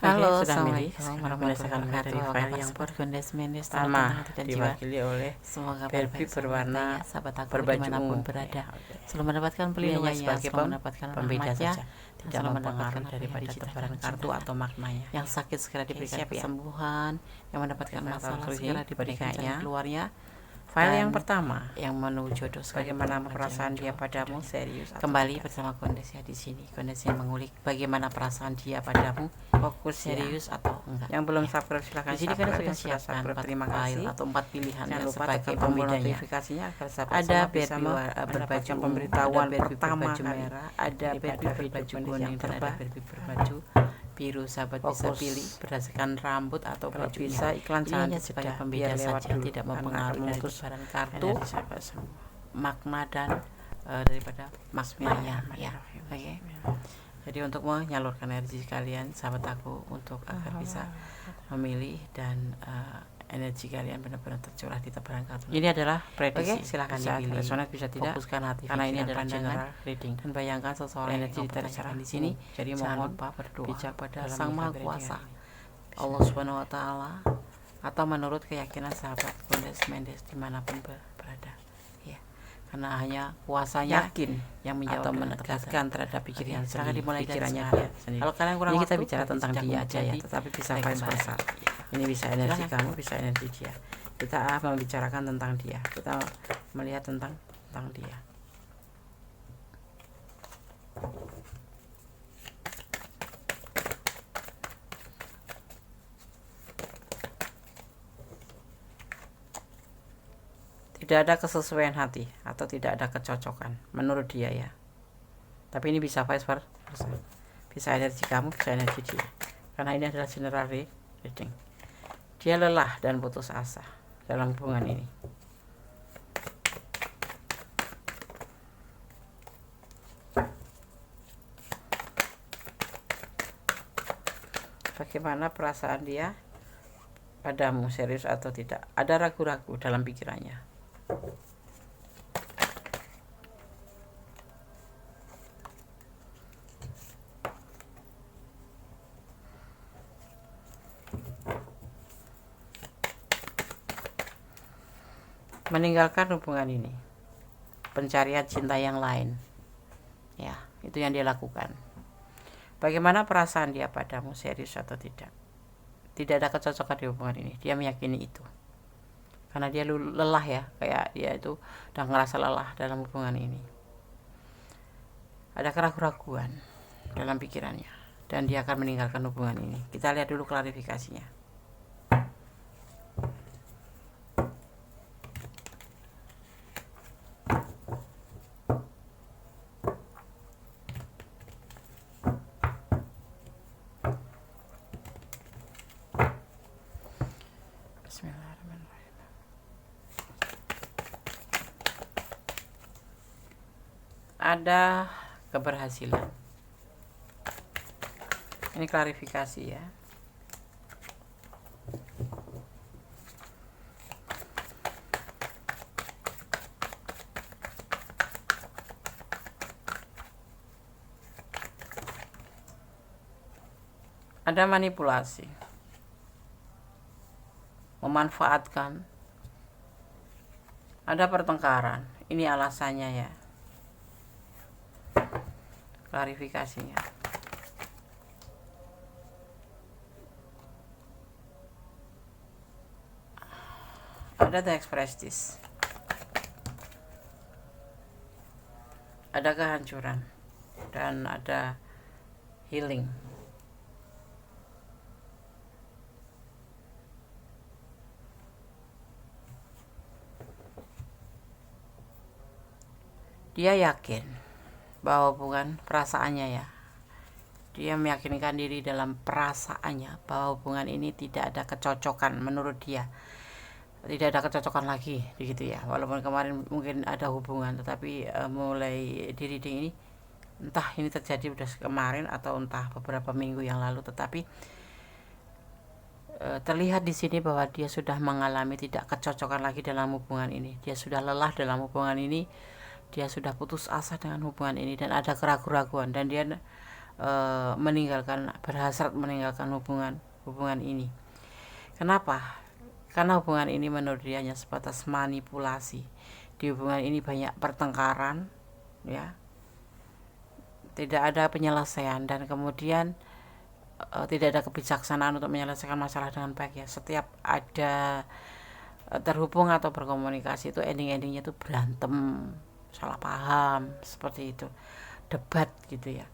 Halo, sudah milih Assalamualaikum menyelesaikan warahmatullahi materi wabarakatuh. file yang Pertama pertama diwakili oleh semoga Barbie baik-baik berwarna ya, sahabat aku berbaju dimanapun ungu berada, ya, selalu mendapatkan Ini hanya pelindungannya, sebagai selalu mendapatkan pembeda rahmatnya, saja, dan tidak selalu mendapatkan mempengaruhi apa yang daripada diciptakan tebaran dan kartu cintakan. atau maknanya. Yang sakit segera diberikan siap ya? kesembuhan, yang mendapatkan Kita masalah taruh segera ini diberikan jalan bonekanya. keluarnya, File yang dan pertama, yang menuju jodoh segera bagaimana diberikan perasaan jalan dia padamu, jodohnya. serius atau Kembali tidak? bersama Kondesi di sini. Kondisi mengulik bagaimana perasaan dia padamu, Fokus ya. serius atau enggak. Yang belum Ya. subscribe silahkan Di sini kan subscribe. sudah Yang sudah siapkan subscribe 4 terima file kasih. atau 4 pilihan Jangan ya, lupa sebagai tekan tombol pembedanya. notifikasinya agar sahabat Ada semua bisa Barbie berbaju mendapatkan ungu, pemberitahuan ada Barbie pertama berbaju kali. merah, ada Ini Barbie pada berbaju video kuning, yang dan ada terbaik. Barbie berbaju biru. Sahabat bisa Fokus. pilih berdasarkan rambut atau Kalau bajunya. bisa iklan Ini jangan hanya dijeda, sebagai biar pembeda lewat saja, dulu, tidak karena mempengaruhi akan dari memutus tebaran kartu, energi sahabat semua. makna, dan daripada maknanya ya. Oke. Jadi untuk menyalurkan energi kalian, sahabat aku, untuk agar bisa memilih dan energi kalian benar-benar tercurah di tebaran kartu. Ini adalah prediksi. Oke, silakan bisa dipilih. resonate, bisa tidak. Fokuskan hati, Karena ini pikiran, adalah pandangan, general reading, dan bayangkan seseorang energi yang ditarik ditanyakan secara di sini. umum. Jadi Jangan mohon lupa berdoa bijak kepada dalam Sang Maha menyikapi Kuasa, readingan Allah Subhanahu wa Ta'ala, atau menurut keyakinan sahabat Kondes Mendes dimanapun berada ya, karena hanya kuasanya yakin yang menjawab atau dengan menegaskan tepat. terhadap pikiran Silakan sendiri, dimulai dari pikirannya sekarang. dia sendiri. Kalau kalian kurang Ini kita waktu, bicara tentang sejak dia aja ya, menjadi tetapi bisa baik vice kembali. versa. Ini bisa energi Silakan. kamu, bisa energi dia. Kita membicarakan tentang dia, kita melihat tentang dia. Tidak ada kesesuaian hati atau tidak ada kecocokan menurut dia ya. Tapi ini bisa vice versa. Bisa energi kamu, bisa energi dia. Karena ini adalah general reading. Dia lelah dan putus asa dalam hubungan ini. Bagaimana perasaan dia padamu, serius atau tidak? Ada ragu-ragu dalam pikirannya. Meninggalkan hubungan ini, pencarian cinta yang lain ya, itu yang dia lakukan. Bagaimana perasaan dia padamu, serius atau tidak? Tidak ada kecocokan di hubungan ini, dia meyakini itu karena dia lelah ya, kayak dia itu udah ngerasa lelah dalam hubungan ini. Ada keraguan dalam pikirannya dan dia akan meninggalkan hubungan ini. Kita lihat dulu klarifikasinya. Bismillahirrahmanirrahim. Ada keberhasilan. Ini klarifikasi ya. Ada manipulasi, memanfaatkan, ada pertengkaran. Ini alasannya ya, klarifikasinya. Ada teks prestis, ada kehancuran, dan ada healing. Dia yakin bahwa hubungan perasaannya ya, dia meyakinkan diri dalam perasaannya bahwa hubungan ini tidak ada kecocokan menurut dia, tidak ada kecocokan lagi begitu ya. Walaupun kemarin mungkin ada hubungan, tetapi mulai di reading ini, entah ini terjadi udah kemarin atau entah beberapa minggu yang lalu, tetapi terlihat di sini bahwa dia sudah mengalami tidak kecocokan lagi dalam hubungan ini. Dia sudah lelah dalam hubungan ini, dia sudah putus asa dengan hubungan ini, dan ada keraguan-keraguan, dan dia berhasrat meninggalkan hubungan ini. Kenapa? Karena hubungan ini menurut dia hanya sebatas manipulasi. Di hubungan ini banyak pertengkaran, ya, tidak ada penyelesaian, dan kemudian tidak ada kebijaksanaan untuk menyelesaikan masalah dengan baik, ya. Setiap ada terhubung atau berkomunikasi itu endingnya itu berantem, salah paham, seperti itu, debat gitu ya.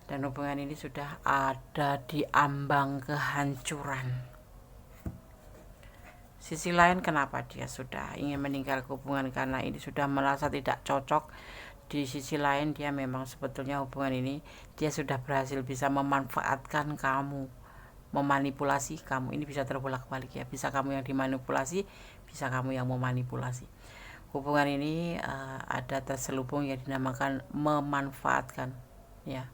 Dan hubungan ini sudah ada di ambang kehancuran. Sisi lain, kenapa dia sudah ingin meninggalkan hubungan? Karena ini sudah merasa tidak cocok. Di sisi lain, dia memang sebetulnya hubungan ini dia sudah berhasil bisa memanfaatkan kamu, memanipulasi kamu. Ini bisa terbolak-balik, ya. Bisa kamu yang dimanipulasi, bisa kamu yang memanipulasi. Hubungan ini ada terselubung yang dinamakan memanfaatkan, ya.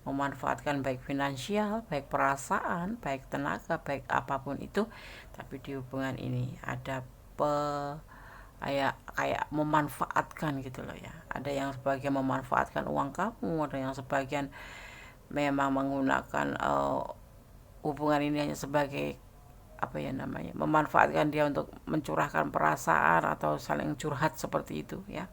Memanfaatkan baik finansial, baik perasaan, baik tenaga, baik apapun itu. Tapi di hubungan ini ada kayak memanfaatkan gitu loh, ya. Ada yang sebagian memanfaatkan uang kamu, ada yang sebagian memang menggunakan hubungan ini hanya sebagai memanfaatkan dia untuk mencurahkan perasaan atau saling curhat, seperti itu, ya.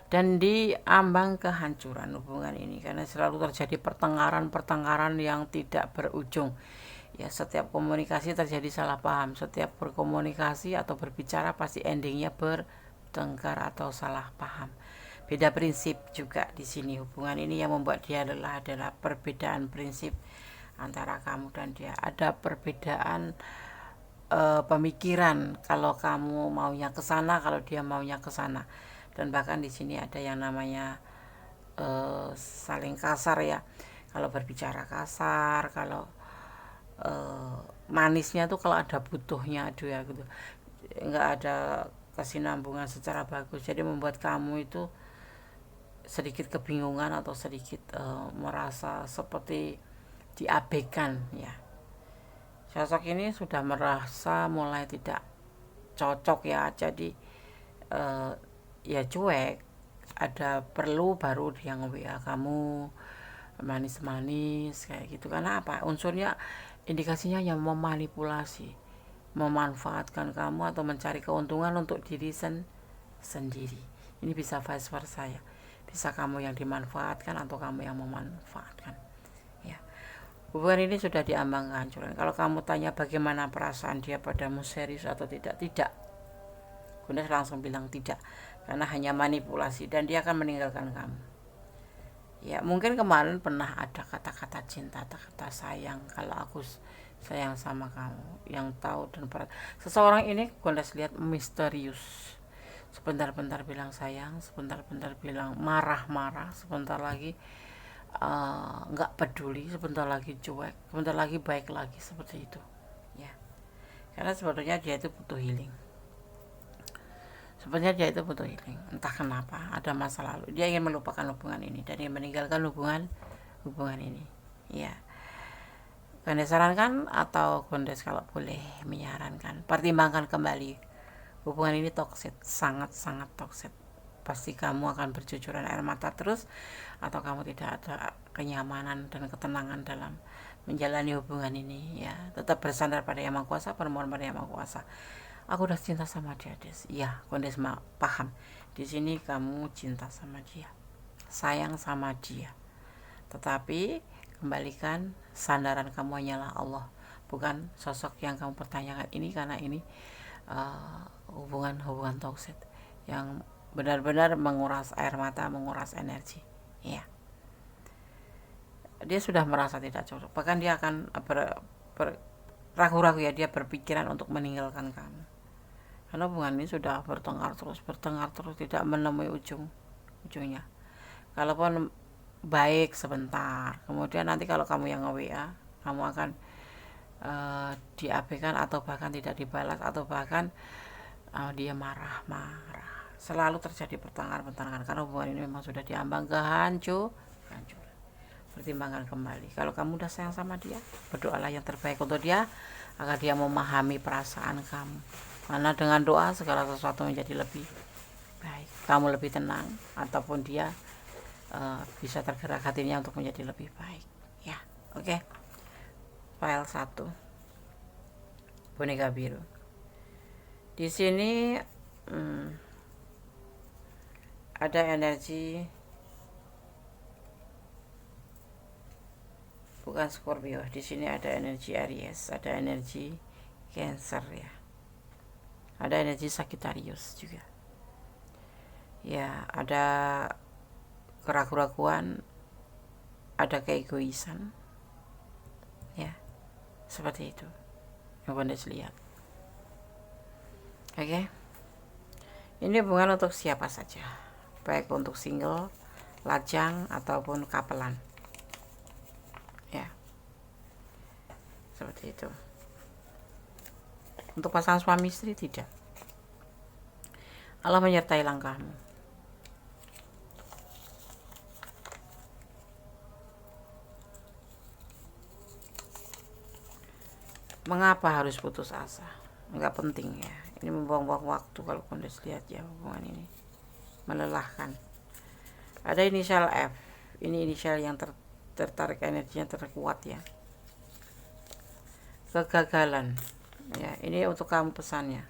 Dan di ambang kehancuran hubungan ini karena selalu terjadi pertengkaran yang tidak berujung, ya. Setiap komunikasi terjadi salah paham, setiap berkomunikasi atau berbicara pasti endingnya bertengkar atau salah paham. Beda prinsip juga di sini. Hubungan ini yang membuat dia adalah perbedaan prinsip antara kamu dan dia. Ada perbedaan pemikiran, kalau kamu maunya ke sana, kalau dia maunya ke sana. Dan bahkan di sini ada yang namanya saling kasar, ya. Kalau berbicara kasar, kalau manisnya tuh kalau ada butuhnya, aduh ya gitu, nggak ada kesinambungan secara bagus. Jadi membuat kamu itu sedikit kebingungan atau sedikit merasa seperti diabaikan, ya. Sosok ini sudah merasa mulai tidak cocok, ya. Jadi ya cuek. Ada perlu baru dia nge-WA kamu manis-manis kayak gitu. Karena apa? Unsurnya, indikasinya hanya memanipulasi, memanfaatkan kamu atau mencari keuntungan untuk diri sendiri. Ini bisa vice versa, ya. Bisa kamu yang dimanfaatkan atau kamu yang memanfaatkan, ya. Hubungan ini sudah diambang kehancuran. Kalau kamu tanya bagaimana perasaan dia padamu, serius atau tidak, Bunda langsung bilang tidak, karena hanya manipulasi dan dia akan meninggalkan kamu. Ya, mungkin kemarin pernah ada kata-kata cinta, kata-kata sayang, kalau aku sayang sama kamu, yang tahu dan seseorang ini Bunda lihat misterius. Sebentar-bentar bilang sayang, sebentar-bentar bilang marah-marah, sebentar lagi nggak peduli, sebentar lagi cuek, sebentar lagi baik lagi, seperti itu, ya. Karena sebetulnya dia itu butuh healing. Entah kenapa ada masa lalu dia ingin melupakan hubungan ini dan ingin meninggalkan hubungan ini, ya. Gondes sarankan atau Gondes kalau boleh menyarankan, pertimbangkan kembali. Hubungan ini toksik, sangat-sangat toksik. Pasti kamu akan bercucuran air mata terus, atau kamu tidak ada kenyamanan dan ketenangan dalam menjalani hubungan ini, ya. Tetap bersandar pada Yang Maha Kuasa, bermohon pada Yang Maha Kuasa. Aku udah cinta sama dia, Des. Iya, Gondes paham. Di sini kamu cinta sama dia, sayang sama dia. Tetapi kembalikan sandaran kamu hanyalah Allah, bukan sosok yang kamu pertanyakan ini, karena ini hubungan toksik yang benar-benar menguras air mata, menguras energi, ya. Dia sudah merasa tidak cocok, bahkan dia akan ragu-ragu, ya. Dia berpikiran untuk meninggalkan kamu karena hubungan ini sudah bertengkar terus, tidak menemui ujungnya. Kalaupun baik sebentar, kemudian nanti kalau kamu yang nge-WA, kamu akan diabaikan atau bahkan tidak dibalas, atau bahkan dia marah-marah. Selalu terjadi pertengkaran karena hubungan ini memang sudah diambang kehancuran. Pertimbangkan kembali. Kalau kamu udah sayang sama dia, berdoalah yang terbaik untuk dia agar dia memahami perasaan kamu. Karena dengan doa segala sesuatu menjadi lebih baik. Kamu lebih tenang, ataupun dia bisa tergerak hatinya untuk menjadi lebih baik ya. Oke. File 1 boneka biru. Di sini ada energi bukan Scorpio, di sini ada energi Aries, ada energi Cancer ya. Ada energi Sagittarius juga. Ya, ada keraguan-keraguan, ada keegoisan. Ya. Seperti itu. Yang Anda lihat. Oke. Ini hubungan untuk siapa saja. Baik untuk single, lajang ataupun kapelan. Ya. Seperti itu. Untuk pasangan suami istri tidak. Allah menyertai langkahmu. Mengapa harus putus asa? Enggak penting ya. Ini membuang-buang waktu kalau Anda lihat ya hubungan ini. Melelahkan. Ada inisial F. Ini inisial yang tertarik energinya terkuat ya. Kegagalan. Ya, ini untuk kamu pesannya.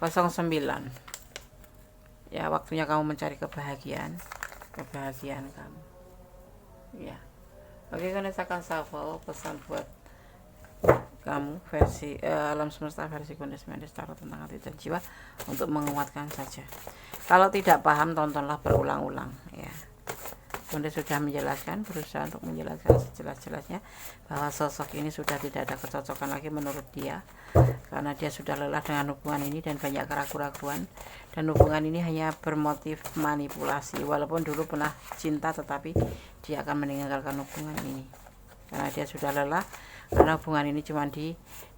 09. Ya, waktunya kamu mencari kebahagiaan kamu. Ya. Oke, kan saya akan shuffle pesan buat kamu versi alam semesta versi Kondis Mendes Tarot tentang hati dan jiwa untuk menguatkan saja. Kalau tidak paham, tontonlah berulang-ulang ya. Kondis sudah menjelaskan, berusaha untuk menjelaskan sejelas-jelasnya bahwa sosok ini sudah tidak ada kecocokan lagi menurut dia, karena dia sudah lelah dengan hubungan ini dan banyak keraguan-keraguan, dan hubungan ini hanya bermotif manipulasi. Walaupun dulu pernah cinta, tetapi dia akan meninggalkan hubungan ini karena dia sudah lelah, karena hubungan ini cuma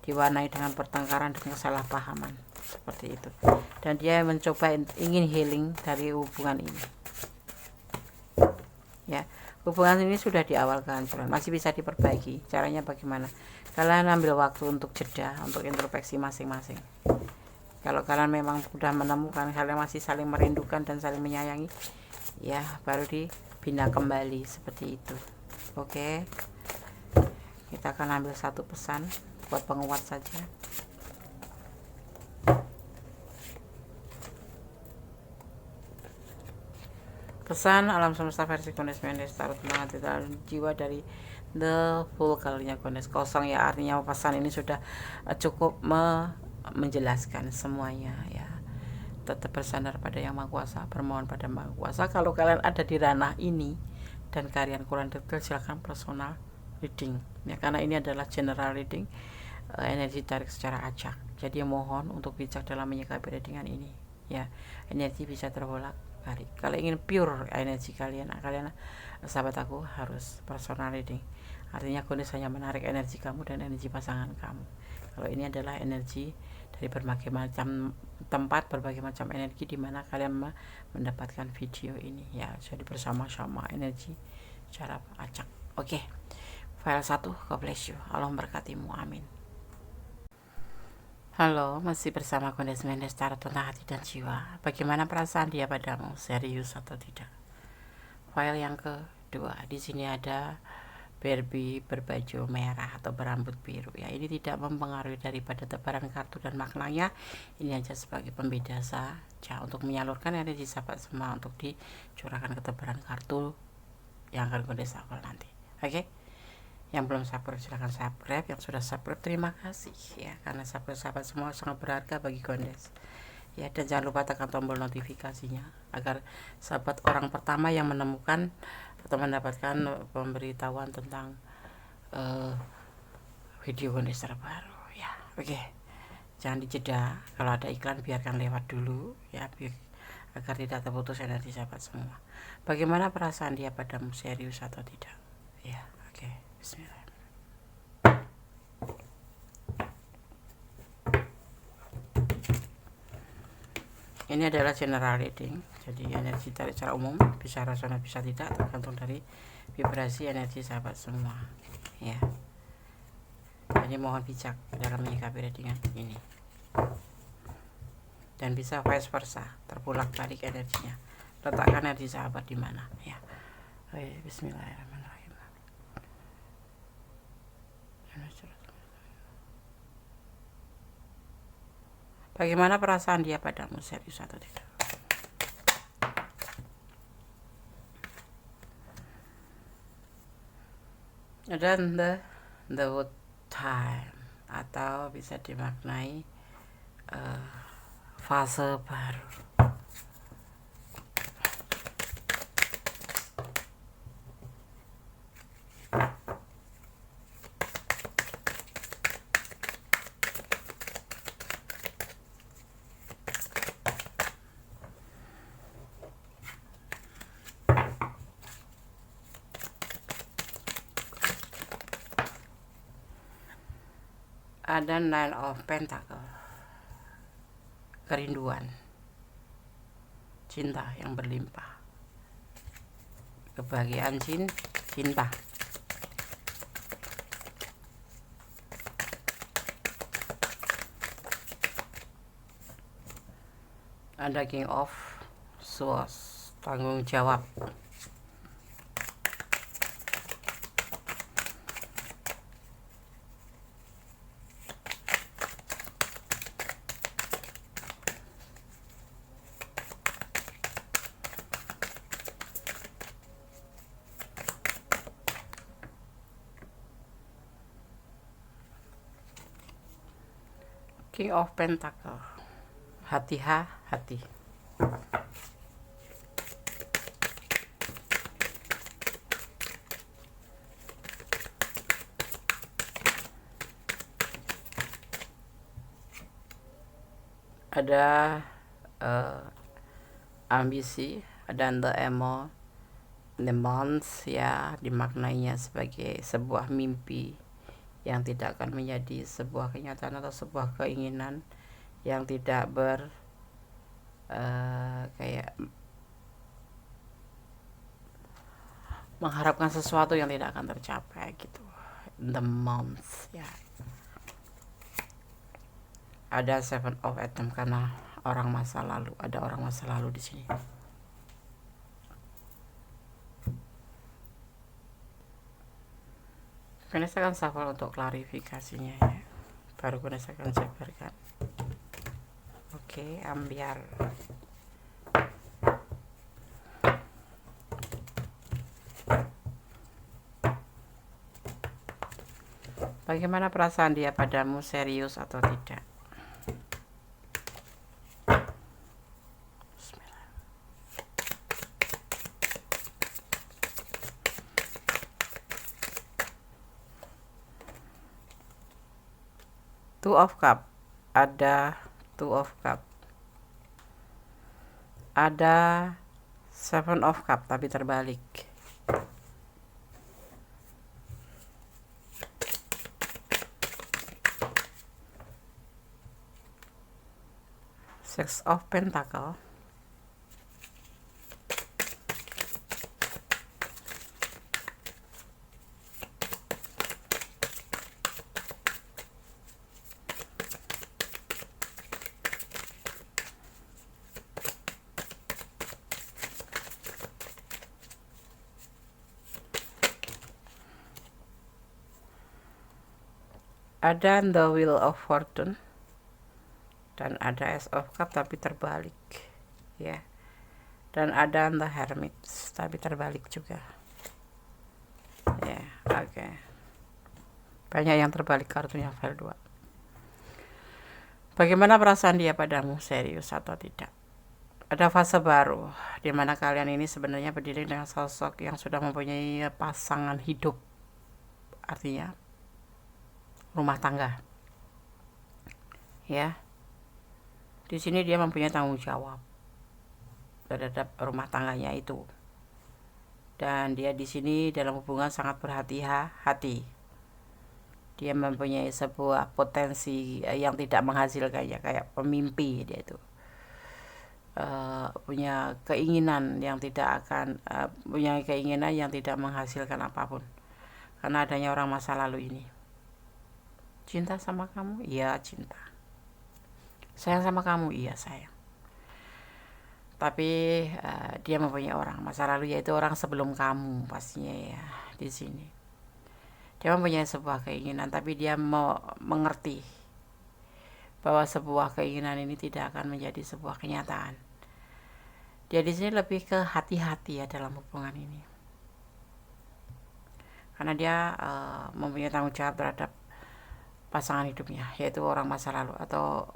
diwarnai dengan pertengkaran dan kesalahpahaman seperti itu, dan dia mencoba ingin healing dari hubungan ini ya. Hubungan ini sudah di awal kehancuran, masih bisa diperbaiki. Caranya bagaimana? Kalian ambil waktu untuk jeda, untuk introspeksi masing-masing. Kalau kalian memang sudah menemukan kalian masih saling merindukan dan saling menyayangi, ya baru dibina kembali seperti itu. Oke, kita akan ambil satu pesan buat penguat saja. Pesan alam semesta versi Kondis Mendes Tarot tentang hati dan jiwa dari The Fool. Kalinya Kondis kosong ya, artinya pesan ini sudah cukup menjelaskan semuanya ya. Tetap bersandar pada Yang Maha Kuasa, bermohon pada Maha Kuasa. Kalau kalian ada di ranah ini dan kalian kurang detail, silakan personal reading ya, karena ini adalah general reading, energi tarik secara acak. Jadi mohon untuk bijak dalam menyikapi readingan ini ya. Energi bisa terbolak balik. Kalau ingin pure energi kalian sahabat aku harus personal reading. Artinya Kondis hanya menarik energi kamu dan energi pasangan kamu. Kalau ini adalah energi dari berbagai macam tempat, berbagai macam energi di mana kalian mendapatkan video ini ya. Jadi bersama-sama energi secara acak. Oke. File 1, God bless you. Allah memberkatimu. Amin. Halo, masih bersama Kondis Mendes Tarot tentang hati dan jiwa. Bagaimana perasaan dia padamu? Serius atau tidak? File yang kedua. Di sini ada Barbie berbaju merah atau berambut biru ya. Ini tidak mempengaruhi daripada tebaran kartu dan maknanya. Ini hanya sebagai pembeda saja untuk menyalurkan energi sahabat semua untuk dicurahkan ke tebaran kartu yang akan Kondis shuffle nanti. Oke? Yang belum subscribe silahkan subscribe, yang sudah subscribe terima kasih ya, karena sahabat semua sangat berharga bagi Kondis ya. Dan jangan lupa tekan tombol notifikasinya agar sahabat orang pertama yang menemukan atau mendapatkan pemberitahuan tentang video Kondis terbaru ya. Oke, jangan dijeda, kalau ada iklan biarkan lewat dulu ya, agar tidak terputus energi sahabat semua. Bagaimana perasaan dia padamu? Serius atau tidak ya? Oke, bismillah. Ini adalah general reading, jadi energi tarik secara umum bisa resonans bisa tidak, tergantung dari vibrasi energi sahabat semua ya. Jadi mohon bijak dalam menyikapi readingan ini, dan bisa vice versa, terbulak balik energinya. letakkan energi sahabat di mana ya. Oke, bismillahirrahmanirrahim. Bagaimana perasaan dia padamu, serius atau tidak? Dan the time, atau bisa dimaknai fase baru. Ada Nine of Pentacle, kerinduan, cinta yang berlimpah, kebahagiaan, cinta. Ada King of Swords, tanggung jawab. King of Pentacle, hati. Ada ambisi, ada the months ya, dimaknainya sebagai sebuah mimpi yang tidak akan menjadi sebuah kenyataan atau sebuah keinginan yang tidak kayak mengharapkan sesuatu yang tidak akan tercapai gitu. The months ya. Ada Seven of Atom karena orang masa lalu, ada orang masa lalu di sini. Ini saya akan shuffle untuk klarifikasinya ya. Baru saya akan jabarkan. Oke, ambiar. Bagaimana perasaan dia padamu, serius atau tidak? Two of Cup, ada Two of Cup, ada Seven of Cup tapi terbalik. Six of Pentacle, ada The Wheel of Fortune, dan ada Ace of Cup tapi terbalik ya, dan ada The Hermit tapi terbalik juga ya. Oke. Banyak yang terbalik kartunya file 2. Bagaimana perasaan dia padamu, serius atau tidak? Ada fase baru di mana kalian ini sebenarnya berdiri dengan sosok yang sudah mempunyai pasangan hidup, artinya rumah tangga ya. Di sini dia mempunyai tanggung jawab terhadap rumah tangganya itu, dan dia di sini dalam hubungan sangat berhati-hati. Dia mempunyai sebuah potensi yang tidak menghasilkannya, kayak pemimpi dia itu. Punya keinginan yang tidak akan punya keinginan yang tidak menghasilkan apapun karena adanya orang masa lalu ini. Cinta sama kamu? Iya, cinta. Sayang sama kamu? Iya, sayang. tapi dia mempunyai orang masa lalu, yaitu orang sebelum kamu pastinya ya. Di sini dia mempunyai sebuah keinginan, tapi dia mau mengerti bahwa sebuah keinginan ini tidak akan menjadi sebuah kenyataan. Dia di sini lebih ke hati-hati ya dalam hubungan ini, karena dia mempunyai tanggung jawab terhadap pasangan hidupnya, yaitu orang masa lalu atau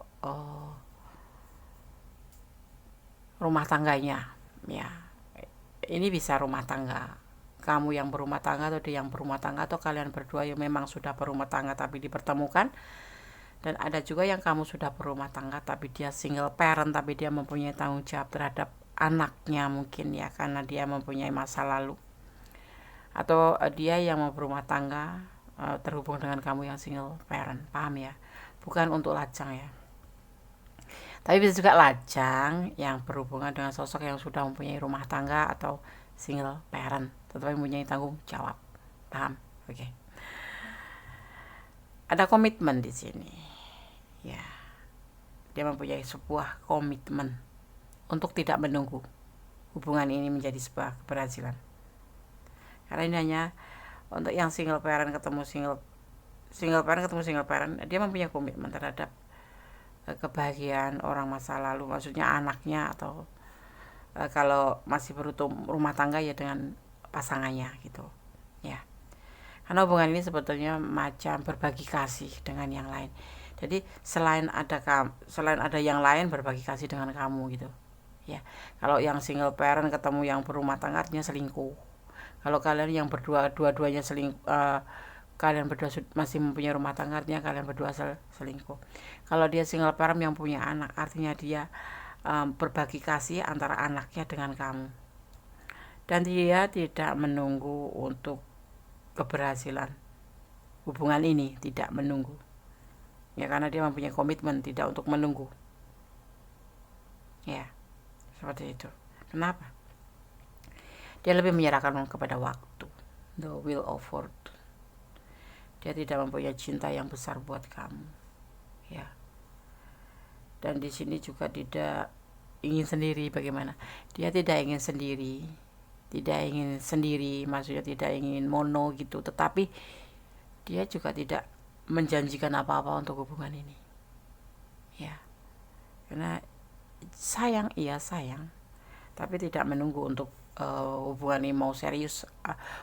rumah tangganya ya. Ini bisa rumah tangga kamu yang berumah tangga, atau dia yang berumah tangga, atau kalian berdua yang memang sudah berumah tangga tapi dipertemukan. Dan ada juga yang kamu sudah berumah tangga tapi dia single parent, tapi dia mempunyai tanggung jawab terhadap anaknya mungkin ya, karena dia mempunyai masa lalu. Atau dia yang mau berumah tangga terhubung dengan kamu yang single parent, paham ya? Bukan untuk lajang ya, tapi bisa juga lajang yang berhubungan dengan sosok yang sudah mempunyai rumah tangga atau single parent, tetapi mempunyai tanggung jawab, paham? Oke. Ada komitmen di sini ya, dia mempunyai sebuah komitmen untuk tidak menunggu hubungan ini menjadi sebuah keberhasilan. Karena ini hanya untuk yang single parent ketemu single parent, dia mempunyai komitmen terhadap kebahagiaan orang masa lalu, maksudnya anaknya, atau kalau masih rumah tangga ya dengan pasangannya gitu ya. Karena hubungan ini sebetulnya macam berbagi kasih dengan yang lain. Jadi selain ada yang lain, berbagi kasih dengan kamu gitu ya. Kalau yang single parent ketemu yang berumah tangga, artinya selingkuh. Kalau kalian yang dua-duanya kalian berdua masih mempunyai rumah tangga, artinya kalian berdua selingkuh. Kalau dia single parent yang punya anak, artinya dia berbagi kasih antara anaknya dengan kamu. Dan dia tidak menunggu untuk keberhasilan hubungan ini, tidak menunggu ya, karena dia mempunyai komitmen tidak untuk menunggu ya, seperti itu. Kenapa? Dia lebih menyerahkan kepada waktu, the will of fortune. Dia tidak mempunyai cinta yang besar buat kamu ya. Dan di sini juga tidak ingin sendiri. Bagaimana? Dia tidak ingin sendiri, maksudnya tidak ingin mono gitu, tetapi dia juga tidak menjanjikan apa-apa untuk hubungan ini ya. Karena sayang, tapi tidak menunggu untuk hubungan ini mau serius,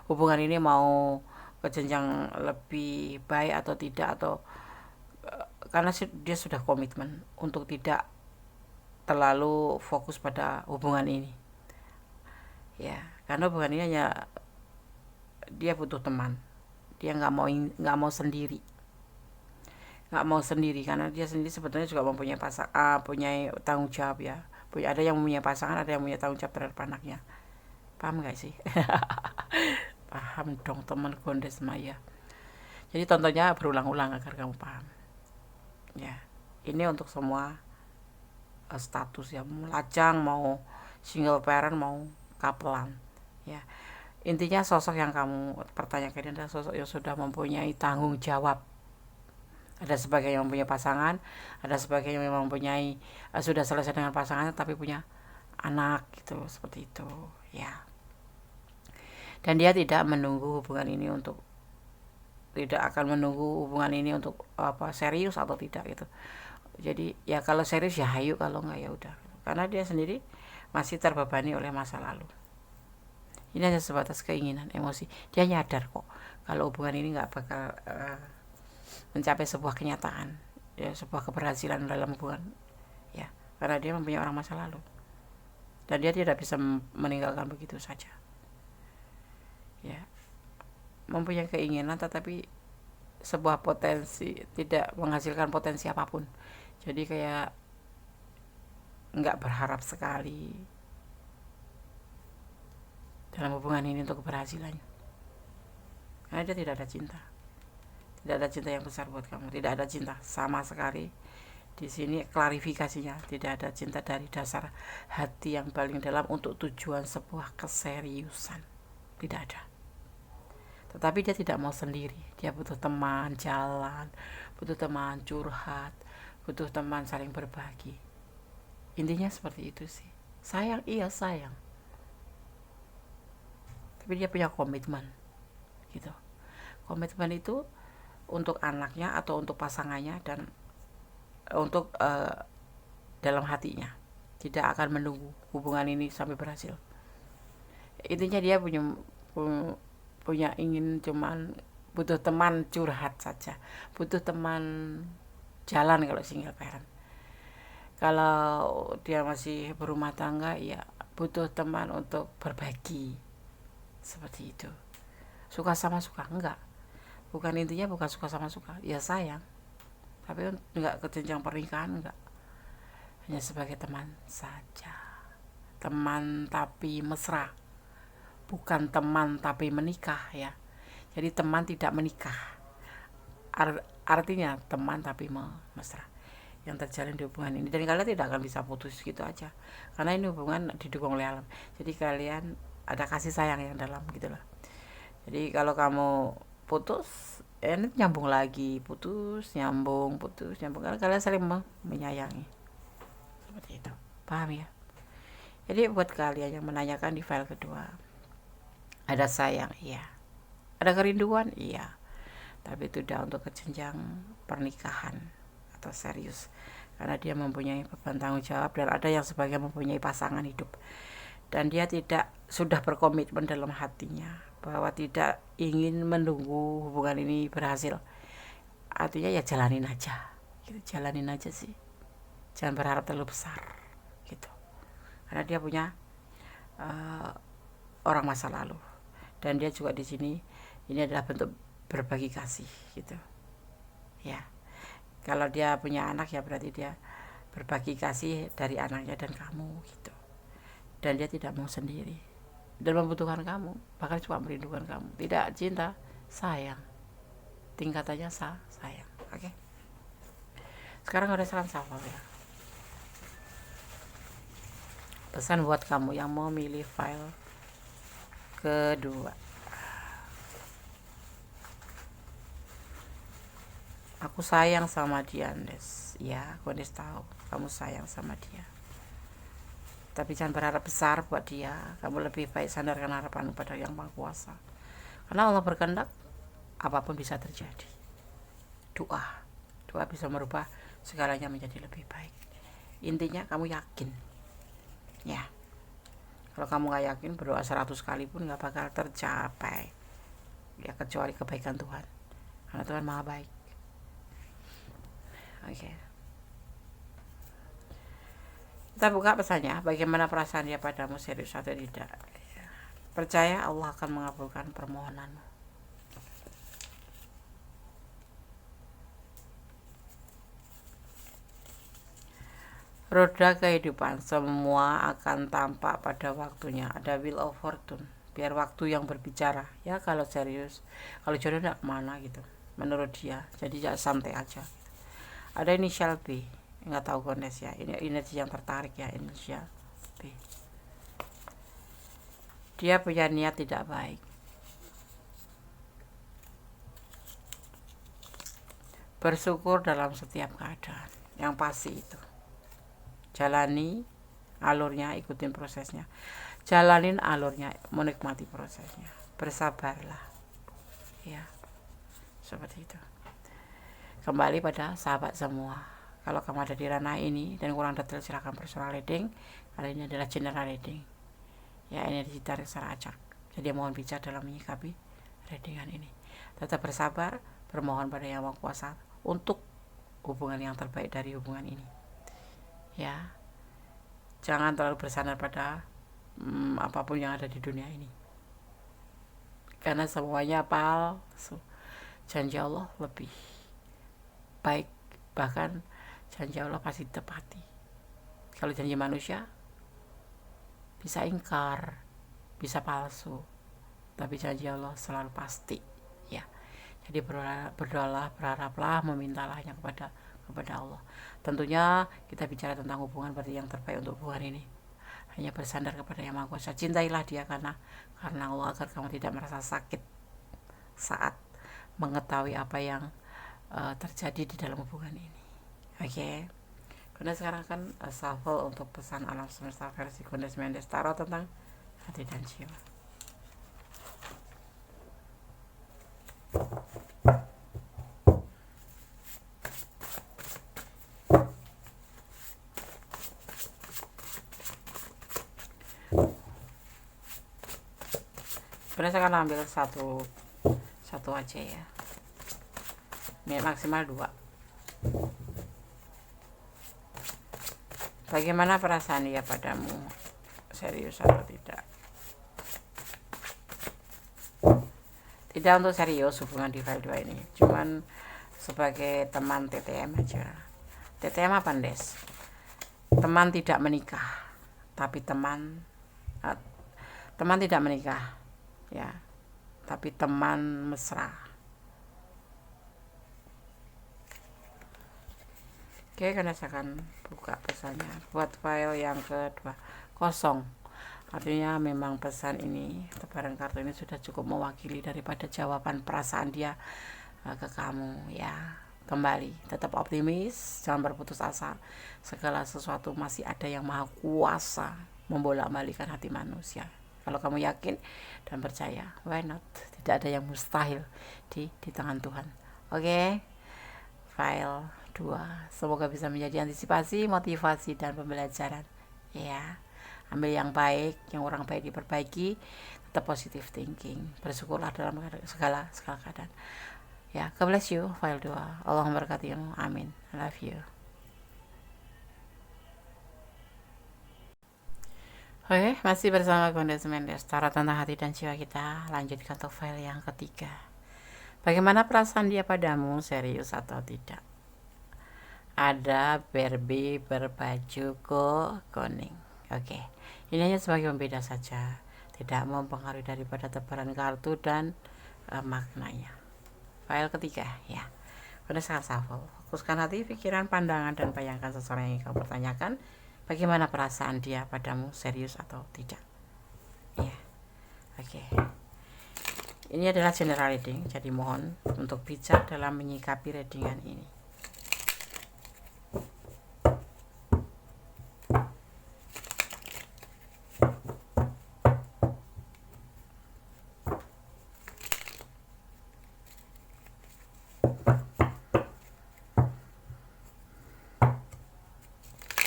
hubungan ini mau ke jenjang lebih baik atau tidak, atau karena dia sudah komitmen untuk tidak terlalu fokus pada hubungan ini ya. Karena hubungan ini hanya dia butuh teman, dia nggak mau sendiri, karena dia sendiri sebetulnya juga mempunyai punya tanggung jawab ya. Ada yang mempunyai pasangan, ada yang punya tanggung jawab terhadap anaknya. Paham nggak sih? Paham dong teman Gondes Maya. Jadi tontonnya berulang-ulang agar kamu paham ya. Ini untuk semua status ya, mau lajang, mau single parent, mau kapelan ya. Intinya sosok yang kamu pertanyakan ini adalah sosok yang sudah mempunyai tanggung jawab. Ada sebagian yang mempunyai pasangan, ada sebagian yang mempunyai sudah selesai dengan pasangannya tapi punya anak gitu, seperti itu ya. Dan dia tidak akan menunggu hubungan ini untuk serius atau tidak gitu. Jadi ya kalau serius ya hayu, kalau enggak ya udah gitu. Karena dia sendiri masih terbebani oleh masa lalu. Ini hanya sebatas keinginan, emosi. Dia nyadar kok kalau hubungan ini nggak bakal mencapai sebuah kenyataan ya, sebuah keberhasilan dalam hubungan ya, karena dia mempunyai orang masa lalu dan dia tidak bisa meninggalkan begitu saja ya. Mempunyai keinginan tetapi sebuah potensi tidak menghasilkan potensi apapun, jadi kayak nggak berharap sekali dalam hubungan ini untuk keberhasilannya, karena dia tidak ada cinta. Tidak ada cinta yang besar buat kamu, tidak ada cinta sama sekali. Di sini klarifikasinya, tidak ada cinta dari dasar hati yang paling dalam untuk tujuan sebuah keseriusan, tidak ada. Tetapi dia tidak mau sendiri, dia butuh teman jalan, butuh teman curhat, butuh teman saling berbagi. Intinya seperti itu sih, sayang, iya sayang, tapi dia punya komitmen gitu. Komitmen itu untuk anaknya atau untuk pasangannya, dan untuk dalam hatinya, tidak akan menunggu hubungan ini sampai berhasil. Intinya dia punya ingin, cuman butuh teman curhat saja, butuh teman jalan kalau single parent. Kalau dia masih berumah tangga, ya butuh teman untuk berbagi, seperti itu. Suka sama suka enggak, bukan intinya, bukan suka sama suka, ya sayang, tapi enggak ke jenjang pernikahan, enggak, hanya sebagai teman saja. Teman tapi mesra, bukan teman tapi menikah ya. Jadi teman tidak menikah, artinya teman tapi mesra yang terjalin di hubungan ini, dan kalian tidak akan bisa putus gitu aja, karena ini hubungan didukung oleh alam. Jadi kalian ada kasih sayang yang dalam gitu loh. Jadi kalau kamu putus, ini nyambung lagi, putus nyambung, karena kalian saling menyayangi, seperti itu. Paham ya? Jadi buat kalian yang menanyakan di file kedua, ada sayang, iya. Ada kerinduan, iya. Tapi itu udah untuk ke jenjang pernikahan atau serius, karena dia mempunyai beban tanggung jawab, dan ada yang sebagian mempunyai pasangan hidup, dan dia tidak sudah berkomitmen dalam hatinya bahwa tidak ingin menunggu hubungan ini berhasil. Artinya ya jalanin aja gitu, jalanin aja sih, jangan berharap terlalu besar gitu, karena dia punya orang masa lalu, dan dia juga di sini, ini adalah bentuk berbagi kasih gitu ya. Kalau dia punya anak, ya berarti dia berbagi kasih dari anaknya dan kamu gitu, dan dia tidak mau sendiri dan membutuhkan kamu, bahkan cuma merindukan kamu, tidak cinta, sayang, tingkatannya sayang. Oke, sekarang ada salam sapa ya. Pesan buat kamu yang mau milih file kedua, aku sayang sama dia, Andes. Ya, aku Andes tahu kamu sayang sama dia, tapi jangan berharap besar buat dia. Kamu lebih baik sandarkan harapan pada Yang Maha Kuasa, karena Allah berkehendak apapun bisa terjadi. Doa bisa merubah segalanya menjadi lebih baik. Intinya kamu yakin ya. Kalau kamu gak yakin, berdoa 100 kali pun gak bakal tercapai ya, kecuali kebaikan Tuhan, karena Tuhan Maha baik. Oke, kita buka pesannya. Bagaimana perasaan dia padamu, serius atau tidak? Percaya Allah akan mengabulkan permohonanmu. Roda kehidupan, semua akan tampak pada waktunya. Ada wheel of fortune, biar waktu yang berbicara ya. Kalau serius, kalau jodoh gak kemana gitu menurut dia, jadi ya santai aja. Ada inisial B, nggak tahu Gones ya, ini energi yang tertarik ya, inisial B. Dia punya niat tidak baik, bersyukur dalam setiap keadaan, yang pasti itu. Jalani alurnya, ikutin prosesnya, jalanin alurnya, menikmati prosesnya, bersabarlah ya, seperti itu. Kembali pada sahabat semua, kalau kamu ada di ranah ini dan kurang detail, silahkan personal reading. Kali ini adalah general reading ya, energi tarik secara acak, jadi mohon bijak dalam menyikapi readingan ini. Tetap bersabar, bermohon pada Yang Maha Kuasa untuk hubungan yang terbaik dari hubungan ini ya. Jangan terlalu bersandar pada apapun yang ada di dunia ini, karena semuanya palsu. Janji Allah lebih baik, bahkan janji Allah pasti ditepati. Kalau janji manusia bisa ingkar, bisa palsu, tapi janji Allah selalu pasti ya. Jadi berdoalah, berharaplah, memintalah hanya kepada Allah. Tentunya kita bicara tentang hubungan, berarti yang terbaik untuk hubungan ini hanya bersandar kepada Yang Maha Kuasa. Cintailah dia karena Allah, agar kamu tidak merasa sakit saat mengetahui apa yang terjadi di dalam hubungan ini. Oke, Karena sekarang kan shuffle untuk pesan alam semesta versi Gondes Mendes Tarot tentang hati dan jiwa. Sebenarnya saya akan ambil satu aja ya, ini maksimal 2. Bagaimana perasaan dia padamu, serius atau tidak? Tidak untuk serius hubungan di file 2 ini, cuman sebagai teman TTM aja. TTM apa, Des? Teman tidak menikah, tapi teman tidak menikah ya, tapi teman mesra. Oke, karena saya akan buka pesannya buat file yang kedua, kosong. Artinya memang pesan ini, tebaran kartu ini sudah cukup mewakili daripada jawaban perasaan dia ke kamu ya. Kembali, tetap optimis, jangan berputus asa. Segala sesuatu masih ada yang maha kuasa membolak-balikan hati manusia. Kalau kamu yakin dan percaya, why not? Tidak ada yang mustahil di tangan Tuhan. Oke? File 2. Semoga bisa menjadi antisipasi, motivasi, dan pembelajaran. Ya. Ambil yang baik, yang orang baik diperbaiki, tetap positive thinking. Bersyukurlah dalam segala keadaan. Ya, God bless you, file 2. Allah memberkatimu. Amin. I love you. Oke, masih bersama Gondes Mendes Tarot tentang hati dan jiwa kita. Lanjutkan untuk file yang ketiga. Bagaimana perasaan dia padamu, serius atau tidak? Ada Barbie berbaju kuning. Oke, ini hanya sebagai pembeda saja, tidak mempengaruhi daripada tebaran kartu dan maknanya. File ketiga ya. Pada saat shuffle, fokuskan hati, pikiran, pandangan, dan bayangkan seseorang yang kamu pertanyakan. Bagaimana perasaan dia padamu, serius atau tidak? Ya, oke. Ini adalah general reading, jadi mohon untuk bijak dalam menyikapi readingan ini.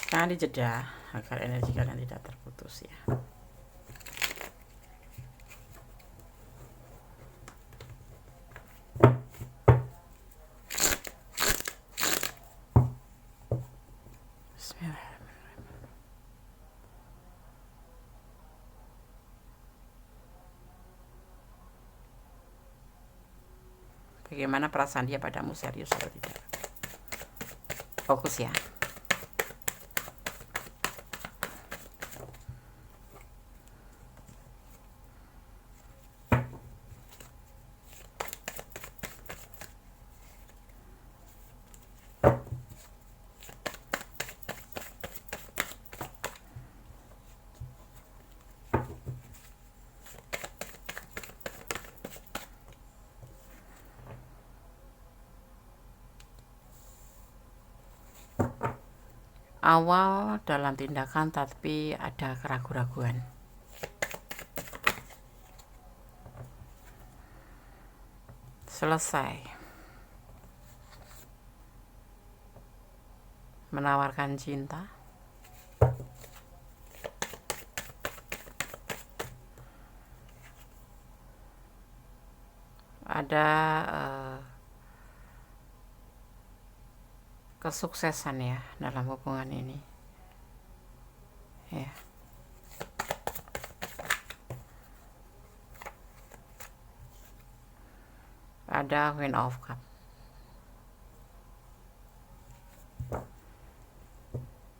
Jangan dijeda agar energi kalian tidak terputus ya. Bagaimana perasaan dia padamu, serius atau tidak? Fokus ya. Awal dalam tindakan tapi ada keraguan-raguan. Selesai menawarkan cinta. Ada kesuksesan ya dalam hubungan ini ya. Ada Queen of Cup.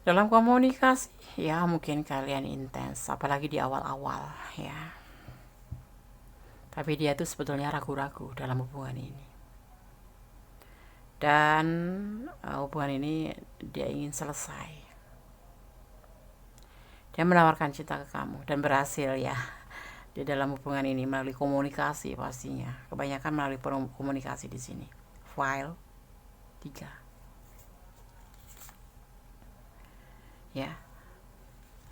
Dalam komunikasi ya mungkin kalian intens, apalagi di awal-awal ya. Tapi dia itu sebetulnya ragu-ragu dalam hubungan ini. Dan hubungan ini dia ingin selesai. Dia menawarkan cinta ke kamu dan berhasil ya di dalam hubungan ini melalui komunikasi pastinya. Kebanyakan melalui komunikasi di sini. File 3. ya.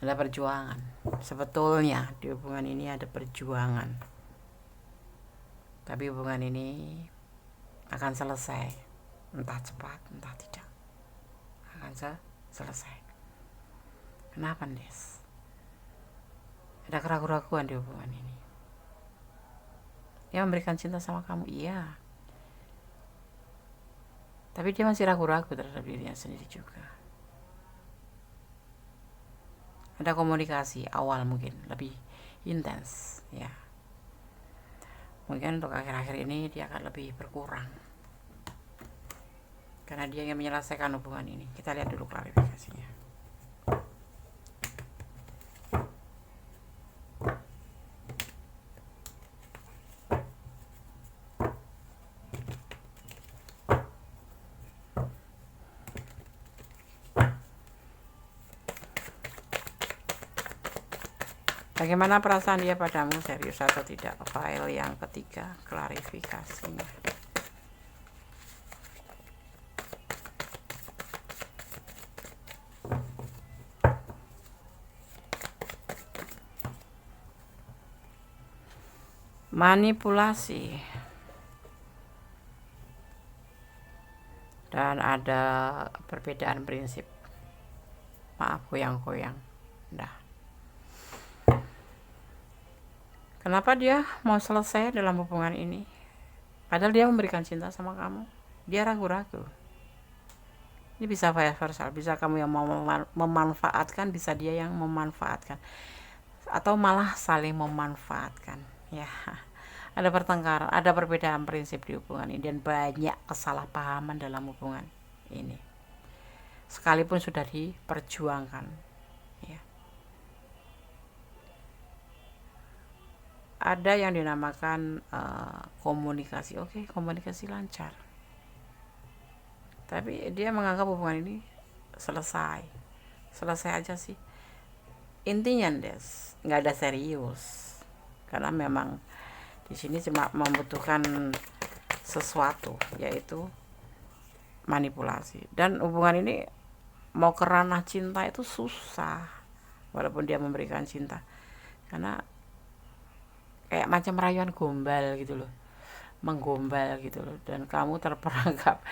Ada perjuangan. Sebetulnya di hubungan ini ada perjuangan. Tapi hubungan ini akan selesai. Entah cepat, entah tidak. Akan selesai. Kenapa, Des? Ada keraguan-keraguan di hubungan ini. Dia memberikan cinta sama kamu, iya. Tapi dia masih ragu-ragu terhadap dirinya sendiri juga. Ada komunikasi awal mungkin lebih intens, ya. Mungkin untuk akhir-akhir ini dia akan lebih berkurang. Karena dia ingin menyelesaikan hubungan ini. Kita lihat dulu klarifikasinya. Bagaimana perasaan dia padamu, serius atau tidak? File yang ketiga, klarifikasinya. Manipulasi. Dan ada perbedaan prinsip. Maaf, goyang-goyang. Nah. Kenapa dia mau selesai dalam hubungan ini? Padahal dia memberikan cinta sama kamu. Dia ragu-ragu. Ini bisa vice versa. Bisa kamu yang mau memanfaatkan, bisa dia yang memanfaatkan. Atau malah saling memanfaatkan. Ya, ada pertengkaran, ada perbedaan prinsip di hubungan ini. Dan banyak kesalahpahaman dalam hubungan ini. Sekalipun sudah diperjuangkan. Ya. Ada yang dinamakan komunikasi. Oke, komunikasi lancar. Tapi dia menganggap hubungan ini selesai aja sih. Intinya, Des, nggak ada serius. Karena memang di sini cuma membutuhkan sesuatu, yaitu manipulasi. Dan hubungan ini mau ke ranah cinta itu susah, walaupun dia memberikan cinta. Karena kayak macam rayuan gombal gitu loh, menggombal gitu loh, dan kamu terperangkap.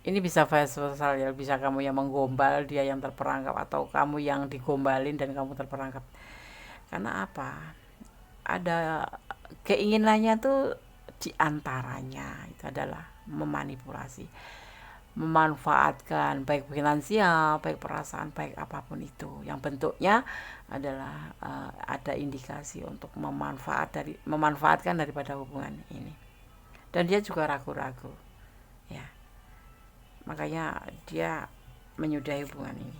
Ini bisa vice versa ya, bisa kamu yang menggombal, dia yang terperangkap, atau kamu yang digombalin dan kamu terperangkap. Karena apa? Ada keinginannya tuh diantaranya itu adalah memanipulasi, memanfaatkan, baik finansial, baik perasaan, baik apapun itu, yang bentuknya adalah ada indikasi untuk memanfaatkan daripada hubungan ini. Dan dia juga ragu-ragu, ya, makanya dia menyudahi hubungan ini.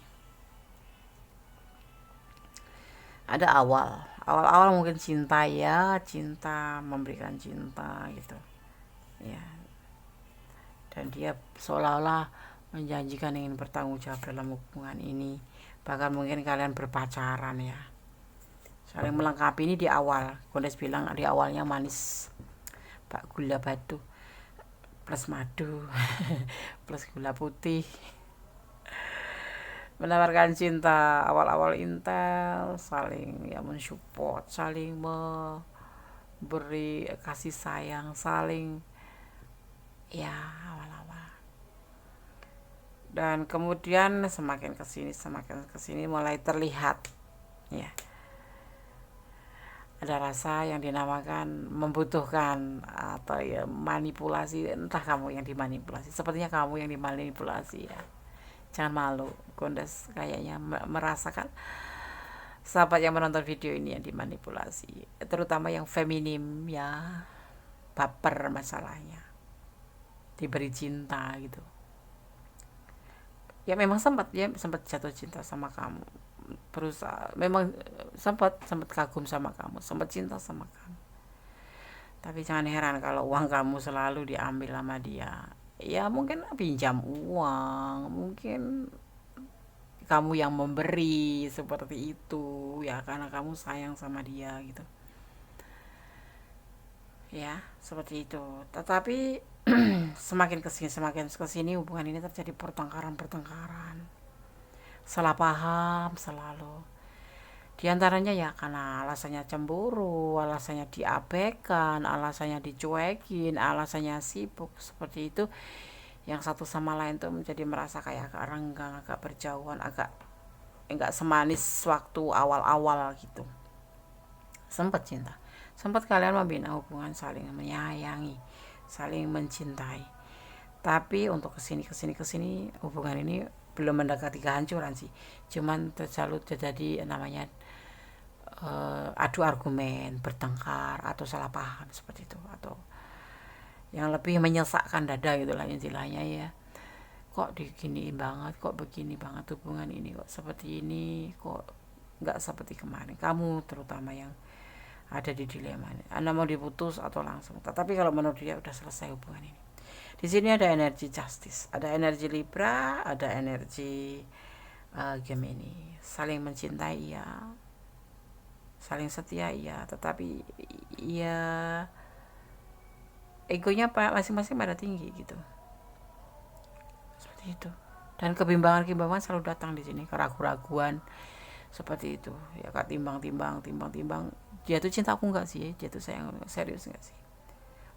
Ada awal mungkin cinta, ya, cinta, memberikan cinta gitu, ya. Dan dia seolah-olah menjanjikan ingin bertanggung jawab dalam hubungan ini. Bahkan mungkin kalian berpacaran, ya, saling melengkapi. Ini di awal. Kondes bilang di awalnya manis, pak gula batu plus madu plus gula putih, menawarkan cinta. Awal-awal intel, saling ya mensupport, saling memberi kasih sayang, saling, ya, awal-awal. Dan kemudian semakin kesini mulai terlihat, ya, ada rasa yang dinamakan membutuhkan atau ya manipulasi. Entah kamu yang dimanipulasi, sepertinya kamu yang dimanipulasi, ya. Jangan malu, Gondes kayaknya merasakan sahabat yang menonton video ini yang dimanipulasi, terutama yang feminim, ya, baper masalahnya, diberi cinta gitu. Ya memang sempat jatuh cinta sama kamu, berusaha, memang sempat kagum sama kamu, sempat cinta sama kamu. Tapi jangan heran kalau uang kamu selalu diambil sama dia. Ya mungkin pinjam uang, mungkin kamu yang memberi seperti itu, ya, karena kamu sayang sama dia gitu, ya, seperti itu. Tetapi semakin kesini hubungan ini terjadi pertengkaran. salah paham selalu. Di antaranya ya karena alasannya cemburu, alasannya diabaikan, alasannya dicuekin, alasannya sibuk seperti itu. Yang satu sama lain tuh menjadi merasa kayak agak renggang, agak berjauhan, agak enggak semanis waktu awal-awal gitu. Sempat cinta, sempat kalian membina hubungan, saling menyayangi, saling mencintai. Tapi untuk kesini hubungan ini belum mendekati kehancuran sih. Cuman selalu terjadi namanya adu argumen, bertengkar atau salah paham seperti itu, atau yang lebih menyesakkan dada gitulah istilahnya ya. Kok diginiin banget, kok begini banget hubungan ini, kok seperti ini, kok nggak seperti kemarin. Kamu terutama yang ada di dilema ini, Anda mau diputus atau langsung. Tetapi kalau menurut dia udah selesai hubungan ini. Di sini ada energi justice, ada energi Libra, ada energi Gemini. Saling mencintai ya, saling setia iya, tetapi ya egonya masing-masing pada tinggi gitu, seperti itu. Dan kebimbangan selalu datang di sini, keraguan-raguan seperti itu ya, kak, timbang dia tuh cinta aku nggak sih, dia tuh sayang serius nggak sih.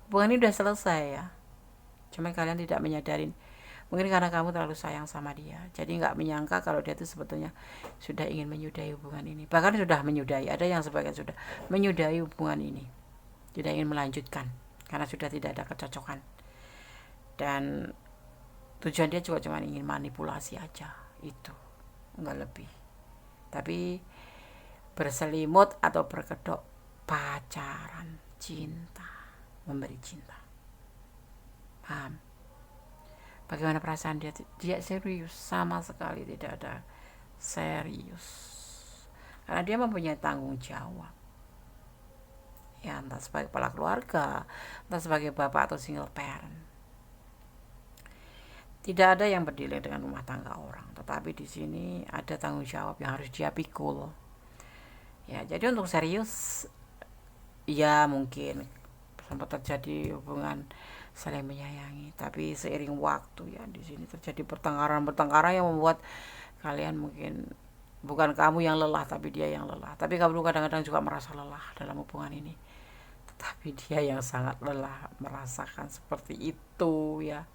Hubungan ini udah selesai ya, cuma kalian tidak menyadarin. Mungkin karena kamu terlalu sayang sama dia, jadi nggak menyangka kalau dia tuh sebetulnya sudah ingin menyudahi hubungan ini. Bahkan sudah menyudahi, ada yang sebagian sudah menyudahi hubungan ini, tidak ingin melanjutkan karena sudah tidak ada kecocokan. Dan tujuan dia juga cuma ingin manipulasi aja, itu nggak lebih. Tapi berselimut atau berkedok pacaran, cinta, memberi cinta. Paham? Bagaimana perasaan dia? Dia serius, sama sekali tidak ada serius. Karena dia mempunyai tanggung jawab. Ya, entah sebagai kepala keluarga, entah sebagai bapak atau single parent. Tidak ada yang berdilai dengan rumah tangga orang, tetapi di sini ada tanggung jawab yang harus dia pikul. Ya, jadi untuk serius, ya mungkin sempat terjadi hubungan saling menyayangi, tapi seiring waktu ya di sini terjadi pertengkaran yang membuat kalian mungkin bukan kamu yang lelah, tapi dia yang lelah. Tapi kamu kadang-kadang juga merasa lelah dalam hubungan ini, tetapi dia yang sangat lelah merasakan seperti itu ya.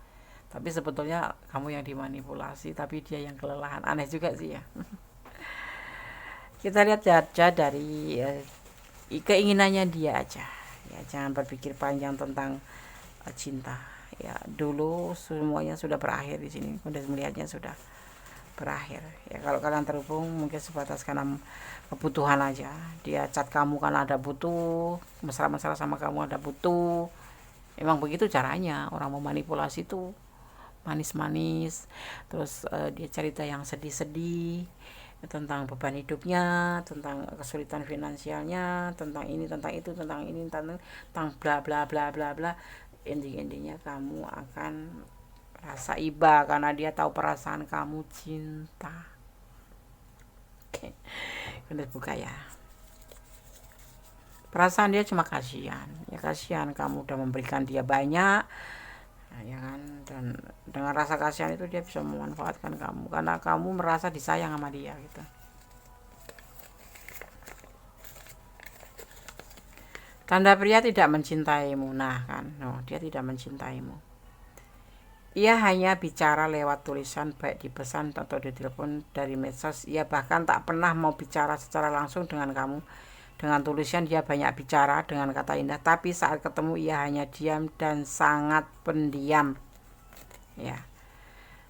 Tapi sebetulnya kamu yang dimanipulasi, tapi dia yang kelelahan. Aneh juga sih ya. Kita lihat aja dari keinginannya dia aja ya, jangan berpikir panjang tentang cinta ya. Dulu semuanya sudah berakhir di sini, udah melihatnya sudah berakhir ya. Kalau kalian terhubung mungkin sebatas karena kebutuhan aja. Dia chat kamu karena ada butuh, masalah sama kamu ada butuh. Emang begitu caranya orang memanipulasi tuh, manis-manis. Terus dia cerita yang sedih-sedih tentang beban hidupnya, tentang kesulitan finansialnya, tentang ini, tentang itu, tentang ini, tentang bla bla bla bla bla. Intinya kamu akan rasa iba karena dia tahu perasaan kamu cinta. Oke, udah buka ya. Perasaan dia cuma kasihan ya, kasihan kamu udah memberikan dia banyak ya kan, dan dengan rasa kasihan itu dia bisa memanfaatkan kamu karena kamu merasa disayang sama dia gitu. Tanda pria tidak mencintaimu. Nah kan, dia tidak mencintaimu. Ia hanya bicara lewat tulisan, baik di pesan atau di telepon, dari medsos. Ia bahkan tak pernah mau bicara secara langsung dengan kamu. Dengan tulisan dia banyak bicara dengan kata indah, tapi saat ketemu ia hanya diam dan sangat pendiam. Ya.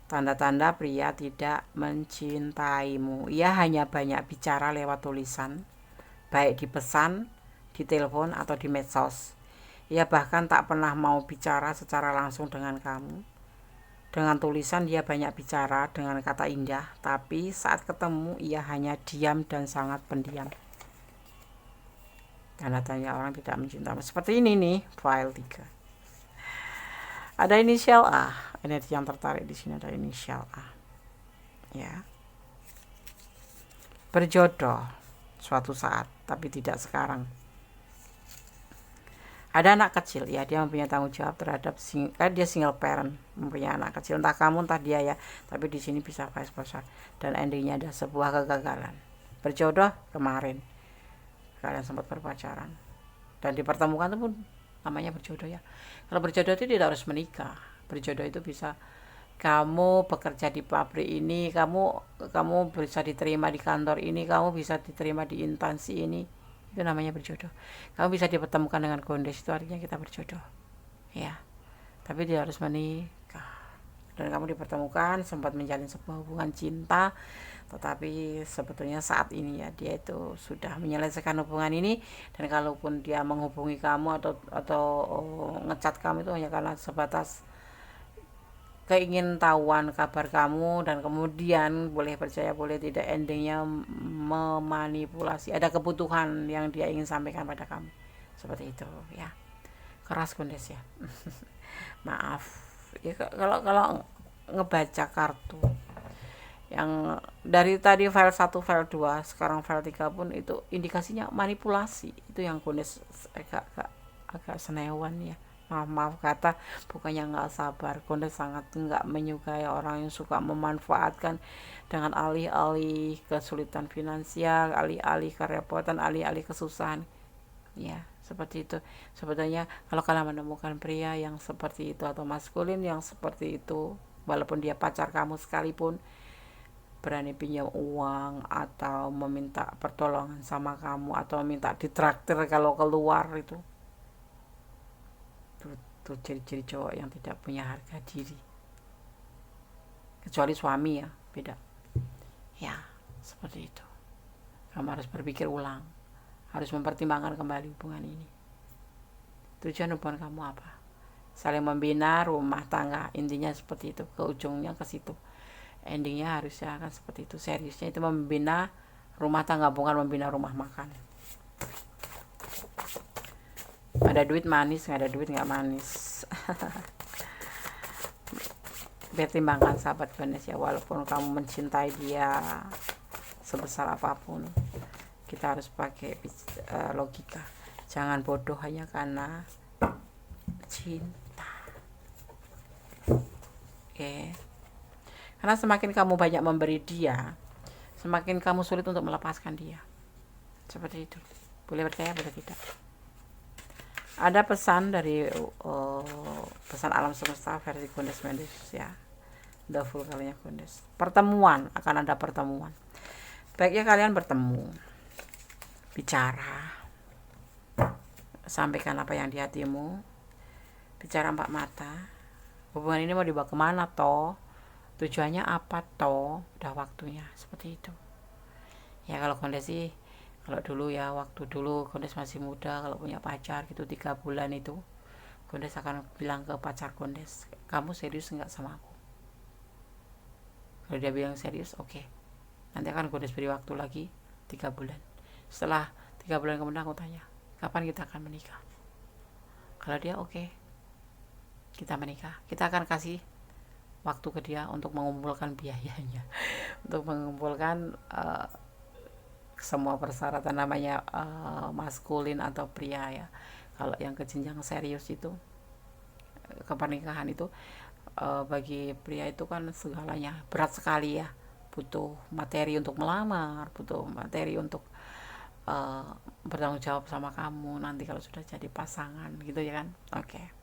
Tanda-tanda pria tidak mencintaimu. Ia hanya banyak bicara lewat tulisan, baik di pesan, di telepon atau di medsos. Ia bahkan tak pernah mau bicara secara langsung dengan kamu. Dengan tulisan dia banyak bicara dengan kata indah, tapi saat ketemu ia hanya diam dan sangat pendiam. Tanda-tanda orang tidak mencintaimu. Seperti ini nih, file 3. Ada inisial A, energi yang tertarik di sini ada inisial A. Ya. Berjodoh suatu saat, tapi tidak sekarang. Ada anak kecil ya, dia mempunyai tanggung jawab terhadap dia single parent, mempunyai anak kecil, entah kamu entah dia ya, tapi di sini bisa vice versa, dan endingnya ada sebuah kegagalan. Berjodoh kemarin kalian sempat berpacaran dan dipertemukan itu pun namanya berjodoh ya. Kalau berjodoh itu tidak harus menikah. Berjodoh itu bisa kamu bekerja di pabrik ini, kamu bisa diterima di kantor ini, kamu bisa diterima di instansi ini, itu namanya berjodoh. Kamu bisa dipertemukan dengan kondes, itu artinya kita berjodoh ya. Tapi dia harus menikah, dan kamu dipertemukan sempat menjalin sebuah hubungan cinta, tetapi sebetulnya saat ini ya dia itu sudah menyelesaikan hubungan ini, dan kalaupun dia menghubungi kamu atau ngecat kamu itu hanya karena sebatas keingintahuan kabar kamu, dan kemudian boleh percaya boleh tidak endingnya memanipulasi, ada kebutuhan yang dia ingin sampaikan pada kamu, seperti itu ya. Keras kondes ya. Maaf ya, kalau ngebaca kartu yang dari tadi file 1, file 2, sekarang file 3 pun itu indikasinya manipulasi, itu yang kondes agak senewan ya. Maaf kata, bukannya nggak sabar, kondes sangat nggak menyukai orang yang suka memanfaatkan dengan alih-alih kesulitan finansial, alih-alih kerepotan, alih-alih kesusahan ya, seperti itu. Sebetulnya kalau kalian menemukan pria yang seperti itu atau maskulin yang seperti itu, walaupun dia pacar kamu sekalipun, berani pinjam uang atau meminta pertolongan sama kamu atau minta ditraktir kalau keluar, itu ciri-ciri cowok yang tidak punya harga diri, kecuali suami ya, beda ya. Seperti itu, kamu harus berpikir ulang, harus mempertimbangkan kembali hubungan ini. Tujuan hubungan kamu apa? Saling membina rumah tangga, intinya seperti itu, ke ujungnya ke situ, endingnya harusnya akan seperti itu. Seriusnya itu membina rumah tangga, bukan membina rumah makan. Ada duit manis, nggak ada duit nggak manis. Pertimbangkan sahabat Ganes ya, walaupun kamu mencintai dia sebesar apapun, kita harus pakai logika, jangan bodoh hanya karena cinta. Oke. Karena semakin kamu banyak memberi dia, semakin kamu sulit untuk melepaskan dia, seperti itu. Boleh percaya boleh tidak. Ada pesan dari pesan alam semesta versi Kondes Mendes ya, the full kalinya Kondes. Pertemuan, akan ada pertemuan. Baiknya kalian bertemu, bicara, sampaikan apa yang di hatimu, bicara 4 mata. Hubungan ini mau dibawa kemana toh, tujuannya apa toh, udah waktunya, seperti itu ya. Kalau Kondes sih, kalau dulu ya, waktu dulu Kondes masih muda, kalau punya pacar gitu 3 bulan itu, Kondes akan bilang ke pacar Kondes, kamu serius nggak sama aku? Kalau dia bilang serius, oke. Nanti akan Kondes beri waktu lagi 3 bulan. Setelah 3 bulan kemudian aku tanya, kapan kita akan menikah? Kalau dia oke, kita menikah. Kita akan kasih waktu ke dia untuk mengumpulkan biayanya, untuk mengumpulkan semua persyaratan, namanya maskulin atau pria ya. Kalau yang ke jenjang serius itu, ke pernikahan itu, bagi pria itu kan segalanya berat sekali ya, butuh materi untuk melamar, butuh materi untuk bertanggung jawab sama kamu nanti kalau sudah jadi pasangan gitu ya kan. Oke.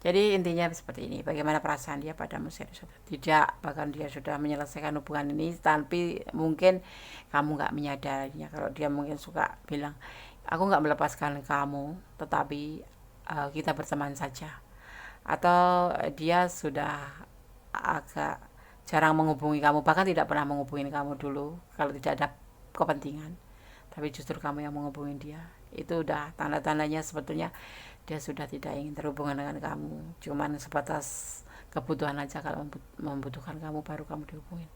Jadi intinya seperti ini, bagaimana perasaan dia padamu serius atau tidak, bahkan dia sudah menyelesaikan hubungan ini, tapi mungkin kamu nggak menyadarinya. Kalau dia mungkin suka bilang, aku nggak melepaskan kamu, tetapi kita berteman saja. Atau dia sudah agak jarang menghubungi kamu, bahkan tidak pernah menghubungi kamu dulu kalau tidak ada kepentingan, tapi justru kamu yang menghubungi dia. Itu udah tanda-tandanya sebetulnya dia sudah tidak ingin terhubungan dengan kamu, cuman sebatas kebutuhan aja. Kalau membutuhkan kamu baru kamu dihubungin.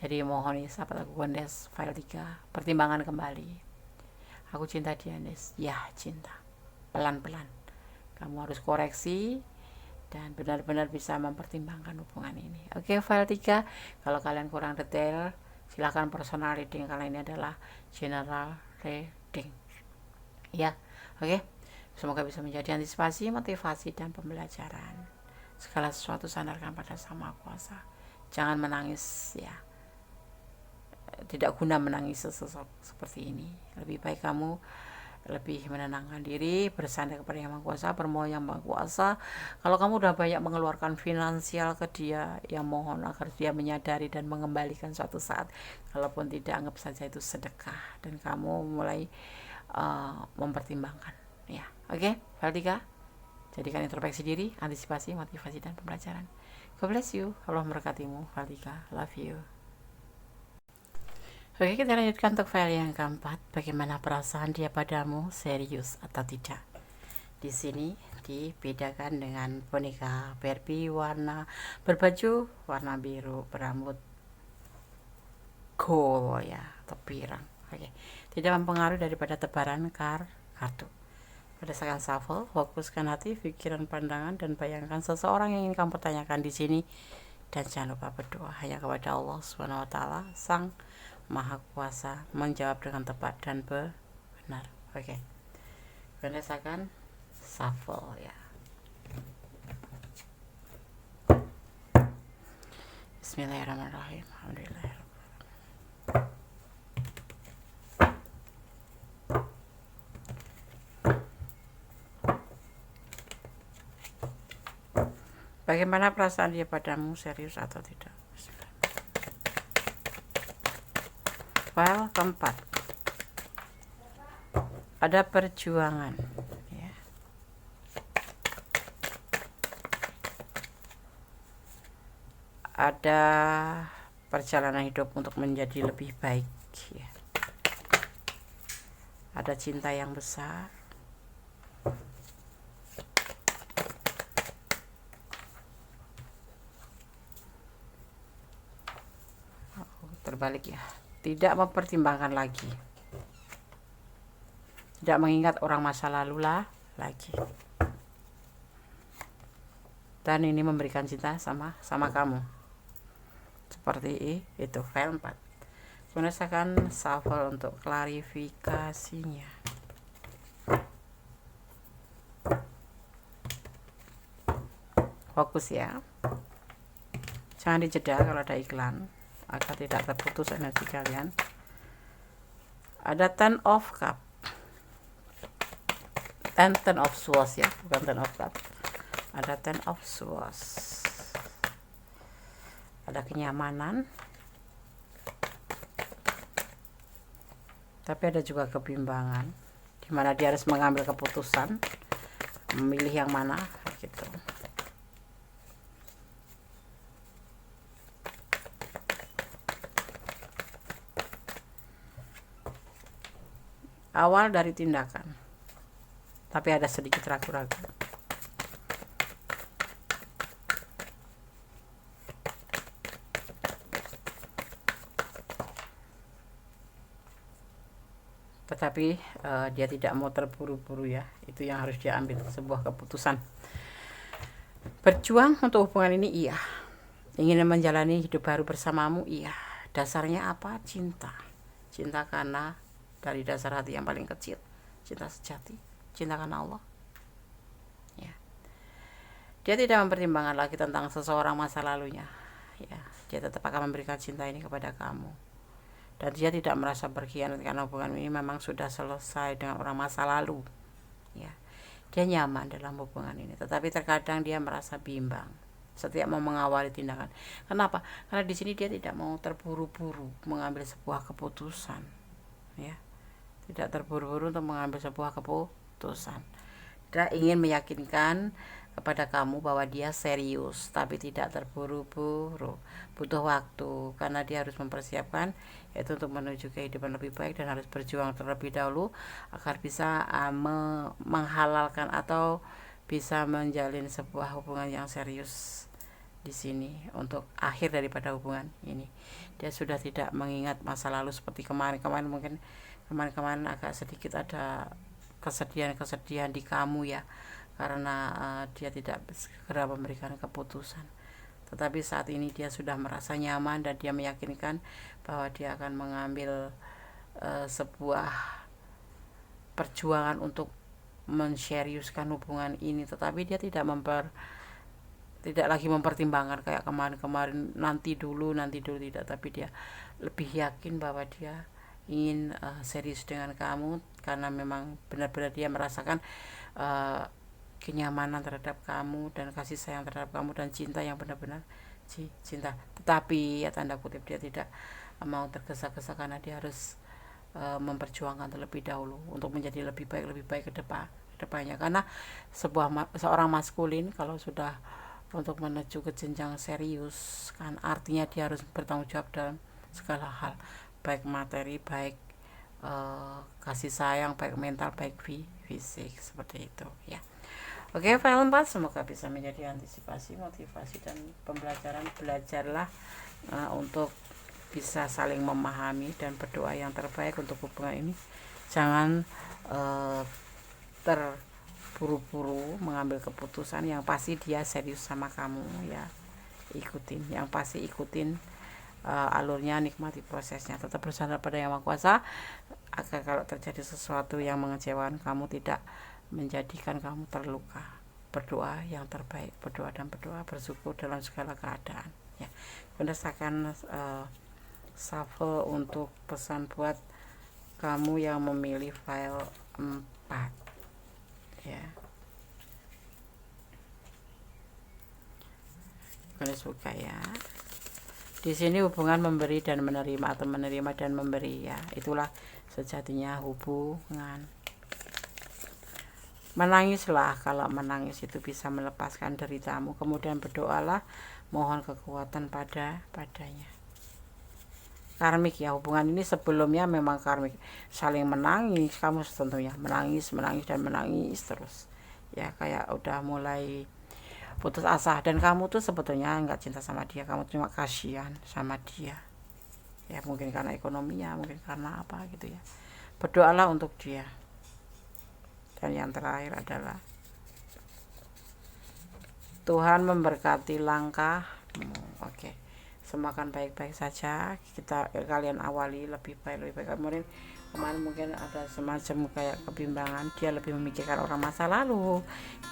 Jadi mohon ya sahabat aku Kondes file 3, pertimbangan kembali. Aku cinta dia Nes, ya cinta, pelan-pelan kamu harus koreksi dan benar-benar bisa mempertimbangkan hubungan ini. Oke, file 3. Kalau kalian kurang detail, silahkan personal reading. Kali ini adalah general reading ya. Oke. Semoga bisa menjadi antisipasi, motivasi, dan pembelajaran. Segala sesuatu sandarkan pada Sang Maha Kuasa. Jangan menangis ya. Tidak guna menangis seperti ini. Lebih baik kamu lebih menenangkan diri, bersandar kepada Yang Maha Kuasa, bermohon Yang Maha Kuasa. Kalau kamu udah banyak mengeluarkan finansial ke dia, ya mohon agar dia menyadari dan mengembalikan suatu saat. Kalaupun tidak, anggap saja itu sedekah dan kamu mulai mempertimbangkan. Ya, oke, Valtika. Jadikan introspeksi diri, antisipasi, motivasi, dan pembelajaran. God bless you. Allah memberkatimu, Valtika. Love you. Oke, kita lanjutkan untuk file yang keempat. Bagaimana perasaan dia padamu, serius atau tidak? Di sini dibedakan dengan boneka Barbie berbaju warna biru, berambut gold ya, atau pirang. Oke, tidak mempengaruhi daripada tebaran kartu. Berdasarkan shuffle, fokuskan hati, pikiran, pandangan, dan bayangkan seseorang yang ingin kamu pertanyakan di sini. Dan jangan lupa berdoa hanya kepada Allah Subhanahu wa Ta'ala, Sang Maha Kuasa, menjawab dengan tepat dan benar. Oke. Berdasarkan shuffle ya. Bismillahirrahmanirrahim. Alhamdulillah. Bagaimana perasaan dia padamu, serius atau tidak? File keempat. Ada perjuangan ya. Ada perjalanan hidup untuk menjadi lebih baik ya. Ada cinta yang besar. Terbalik ya. Tidak mempertimbangkan lagi, tidak mengingat orang masa lalu lagi, dan ini memberikan cinta sama kamu seperti itu. File 4. Gunakan shuffle untuk klarifikasinya. Fokus ya, jangan dijeda kalau ada iklan agar tidak terputus energi kalian. Ada ten of cup, ten of swords ya, bukan ten of cup. Ada ten of swords. Ada kenyamanan, tapi ada juga kebimbangan, dimana dia harus mengambil keputusan, memilih yang mana gitu. Awal dari tindakan, tapi ada sedikit ragu-ragu. Tetapi dia tidak mau terburu-buru ya, itu yang harus dia ambil, sebuah keputusan. Berjuang untuk hubungan ini iya, ingin menjalani hidup baru bersamamu iya. Dasarnya apa? Cinta karena dari dasar hati yang paling kecil, cinta sejati, cinta karena Allah ya. Dia tidak mempertimbangkan lagi tentang seseorang masa lalunya ya. Dia tetap akan memberikan cinta ini kepada kamu, dan dia tidak merasa berkhianat karena hubungan ini memang sudah selesai dengan orang masa lalu ya. Dia nyaman dalam hubungan ini, tetapi terkadang dia merasa bimbang setiap mau mengawali tindakan. Kenapa? Karena di sini dia tidak mau terburu-buru mengambil sebuah keputusan ya. Tidak terburu-buru untuk mengambil sebuah keputusan. Dia ingin meyakinkan kepada kamu bahwa dia serius, tapi tidak terburu-buru. Butuh waktu karena dia harus mempersiapkan, yaitu untuk menuju kehidupan lebih baik, dan harus berjuang terlebih dahulu agar bisa menghalalkan atau bisa menjalin sebuah hubungan yang serius di sini untuk akhir daripada hubungan ini. Dia sudah tidak mengingat masa lalu seperti kemarin-kemarin. Mungkin kemarin agak sedikit ada kesedihan di kamu ya, karena dia tidak segera memberikan keputusan. Tetapi saat ini dia sudah merasa nyaman dan dia meyakinkan bahwa dia akan mengambil sebuah perjuangan untuk menseriuskan hubungan ini, tetapi dia tidak lagi mempertimbangkan kayak kemarin nanti dulu tidak, tapi dia lebih yakin bahwa dia ingin serius dengan kamu karena memang benar-benar dia merasakan kenyamanan terhadap kamu dan kasih sayang terhadap kamu dan cinta yang benar-benar cinta. Tetapi ya tanda kutip dia tidak mau tergesa-gesa karena dia harus memperjuangkan terlebih dahulu untuk menjadi lebih baik ke depannya, karena seorang maskulin kalau sudah untuk menuju ke jenjang serius kan artinya dia harus bertanggung jawab dalam segala hal, baik materi, baik kasih sayang, baik mental, baik fisik, seperti itu ya. Oke, file 4 semoga bisa menjadi antisipasi, motivasi dan pembelajaran. Belajarlah untuk bisa saling memahami dan berdoa yang terbaik untuk hubungan ini. Jangan terburu-buru mengambil keputusan. Yang pasti dia serius sama kamu ya, ikutin alurnya, nikmati prosesnya, tetap bersandar pada Yang Maha Kuasa agar kalau terjadi sesuatu yang mengecewakan kamu tidak menjadikan kamu terluka. Berdoa yang terbaik, berdoa, bersyukur dalam segala keadaan ya. Bunda akan shuffle untuk pesan buat kamu yang memilih file 4 ya. Boleh suka ya. Di sini hubungan memberi dan menerima atau menerima dan memberi ya. Itulah sejatinya hubungan. Menangislah kalau menangis itu bisa melepaskan deritamu. Kemudian berdoalah, mohon kekuatan padanya. Karmik ya, hubungan ini sebelumnya memang karmik, saling menangis, kamu tentunya menangis terus ya, kayak udah mulai putus asa dan kamu tuh sebetulnya nggak cinta sama dia, kamu cuma kasihan sama dia ya, mungkin karena ekonominya, mungkin karena apa gitu ya. Berdoalah untuk dia. Dan yang terakhir adalah Tuhan memberkati langkahmu. Oke. Semakan baik-baik saja. Kalian awali lebih baik. Kemarin mungkin ada semacam kayak kebimbangan, dia lebih memikirkan orang masa lalu,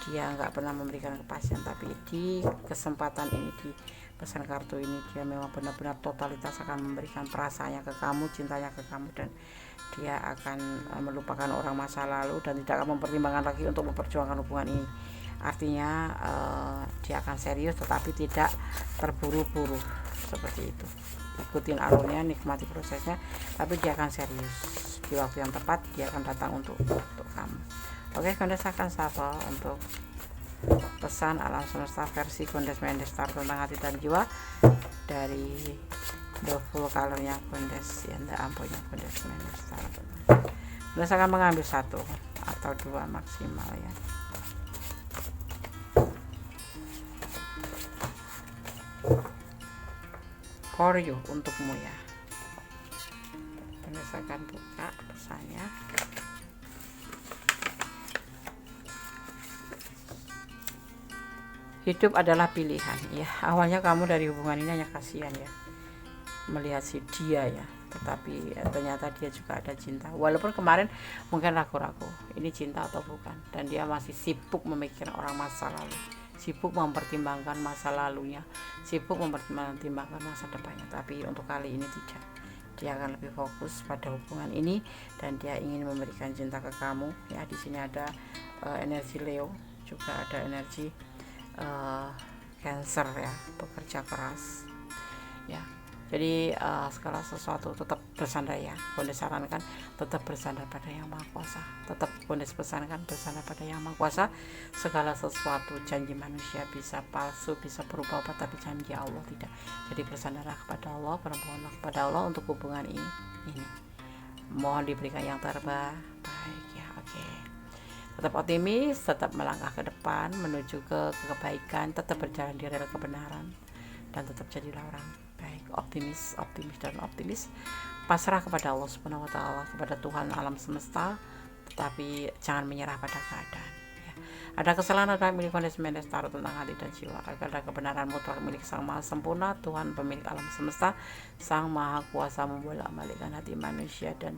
dia nggak pernah memberikan kepastian, tapi di kesempatan ini, di pesan kartu ini, dia memang benar-benar totalitas akan memberikan perasaannya ke kamu, cintanya ke kamu, dan dia akan melupakan orang masa lalu dan tidak akan mempertimbangkan lagi untuk memperjuangkan hubungan ini. Artinya dia akan serius tetapi tidak terburu-buru, seperti itu. Ikutin alurnya, nikmati prosesnya, tapi dia akan serius. Di waktu yang tepat dia akan datang untuk kamu. Oke, Kondes akan shuffle untuk pesan alam semesta versi Kondes Mendestar tentang hati dan jiwa dari the full colornya Kondes yang ampunya Kondes Mendestar. Kondes akan mengambil 1 atau 2 maksimal ya. For you, untukmu ya. Kondes akan buka pesannya. Hidup adalah pilihan ya. Awalnya kamu dari hubungan ini hanya kasihan ya, melihat si dia ya, tetapi ternyata dia juga ada cinta. Walaupun kemarin mungkin ragu-ragu ini cinta atau bukan, dan dia masih sibuk memikirkan orang masa lalu, sibuk mempertimbangkan masa lalunya, sibuk mempertimbangkan masa depannya. Tapi untuk kali ini tidak, dia akan lebih fokus pada hubungan ini dan dia ingin memberikan cinta ke kamu ya. Di sini ada energi Leo, juga ada energi Cancer ya, bekerja keras ya. Jadi segala sesuatu tetap bersandar ya. Kondes sarankan tetap bersandar pada Yang Maha Kuasa. Tetap Kondes pesankan bersandar pada Yang Maha Kuasa. Segala sesuatu janji manusia bisa palsu, bisa berubah-ubah, tapi janji Allah tidak. Jadi bersandarlah kepada Allah, bermohonlah kepada Allah untuk hubungan ini. Mohon diberikan yang terbaik ya. Oke. Tetap optimis, tetap melangkah ke depan menuju ke kebaikan, tetap berjalan di rel kebenaran dan tetap jadilah orang baik. Optimis dan optimis. Pasrah kepada Allah Subhanahu wa taala, kepada Tuhan alam semesta, tetapi jangan menyerah pada keadaan ya. Ada kesalahan adalah milik Mendes taruh tentang hati dan jiwa. Agar ada kebenaran mutlak milik Sang Maha Sempurna, Tuhan pemilik alam semesta, Sang Maha Kuasa membolak-balikkan hati manusia, dan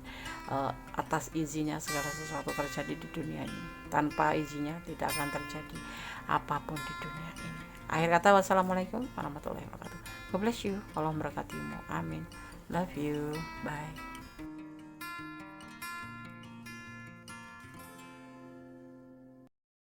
atas izinnya segala sesuatu terjadi di dunia ini. Tanpa izinnya tidak akan terjadi apapun di dunia ini. Akhir kata, wassalamualaikum warahmatullahi wabarakatuh. God bless you. Allah memberkatimu. Amin. Love you. Bye.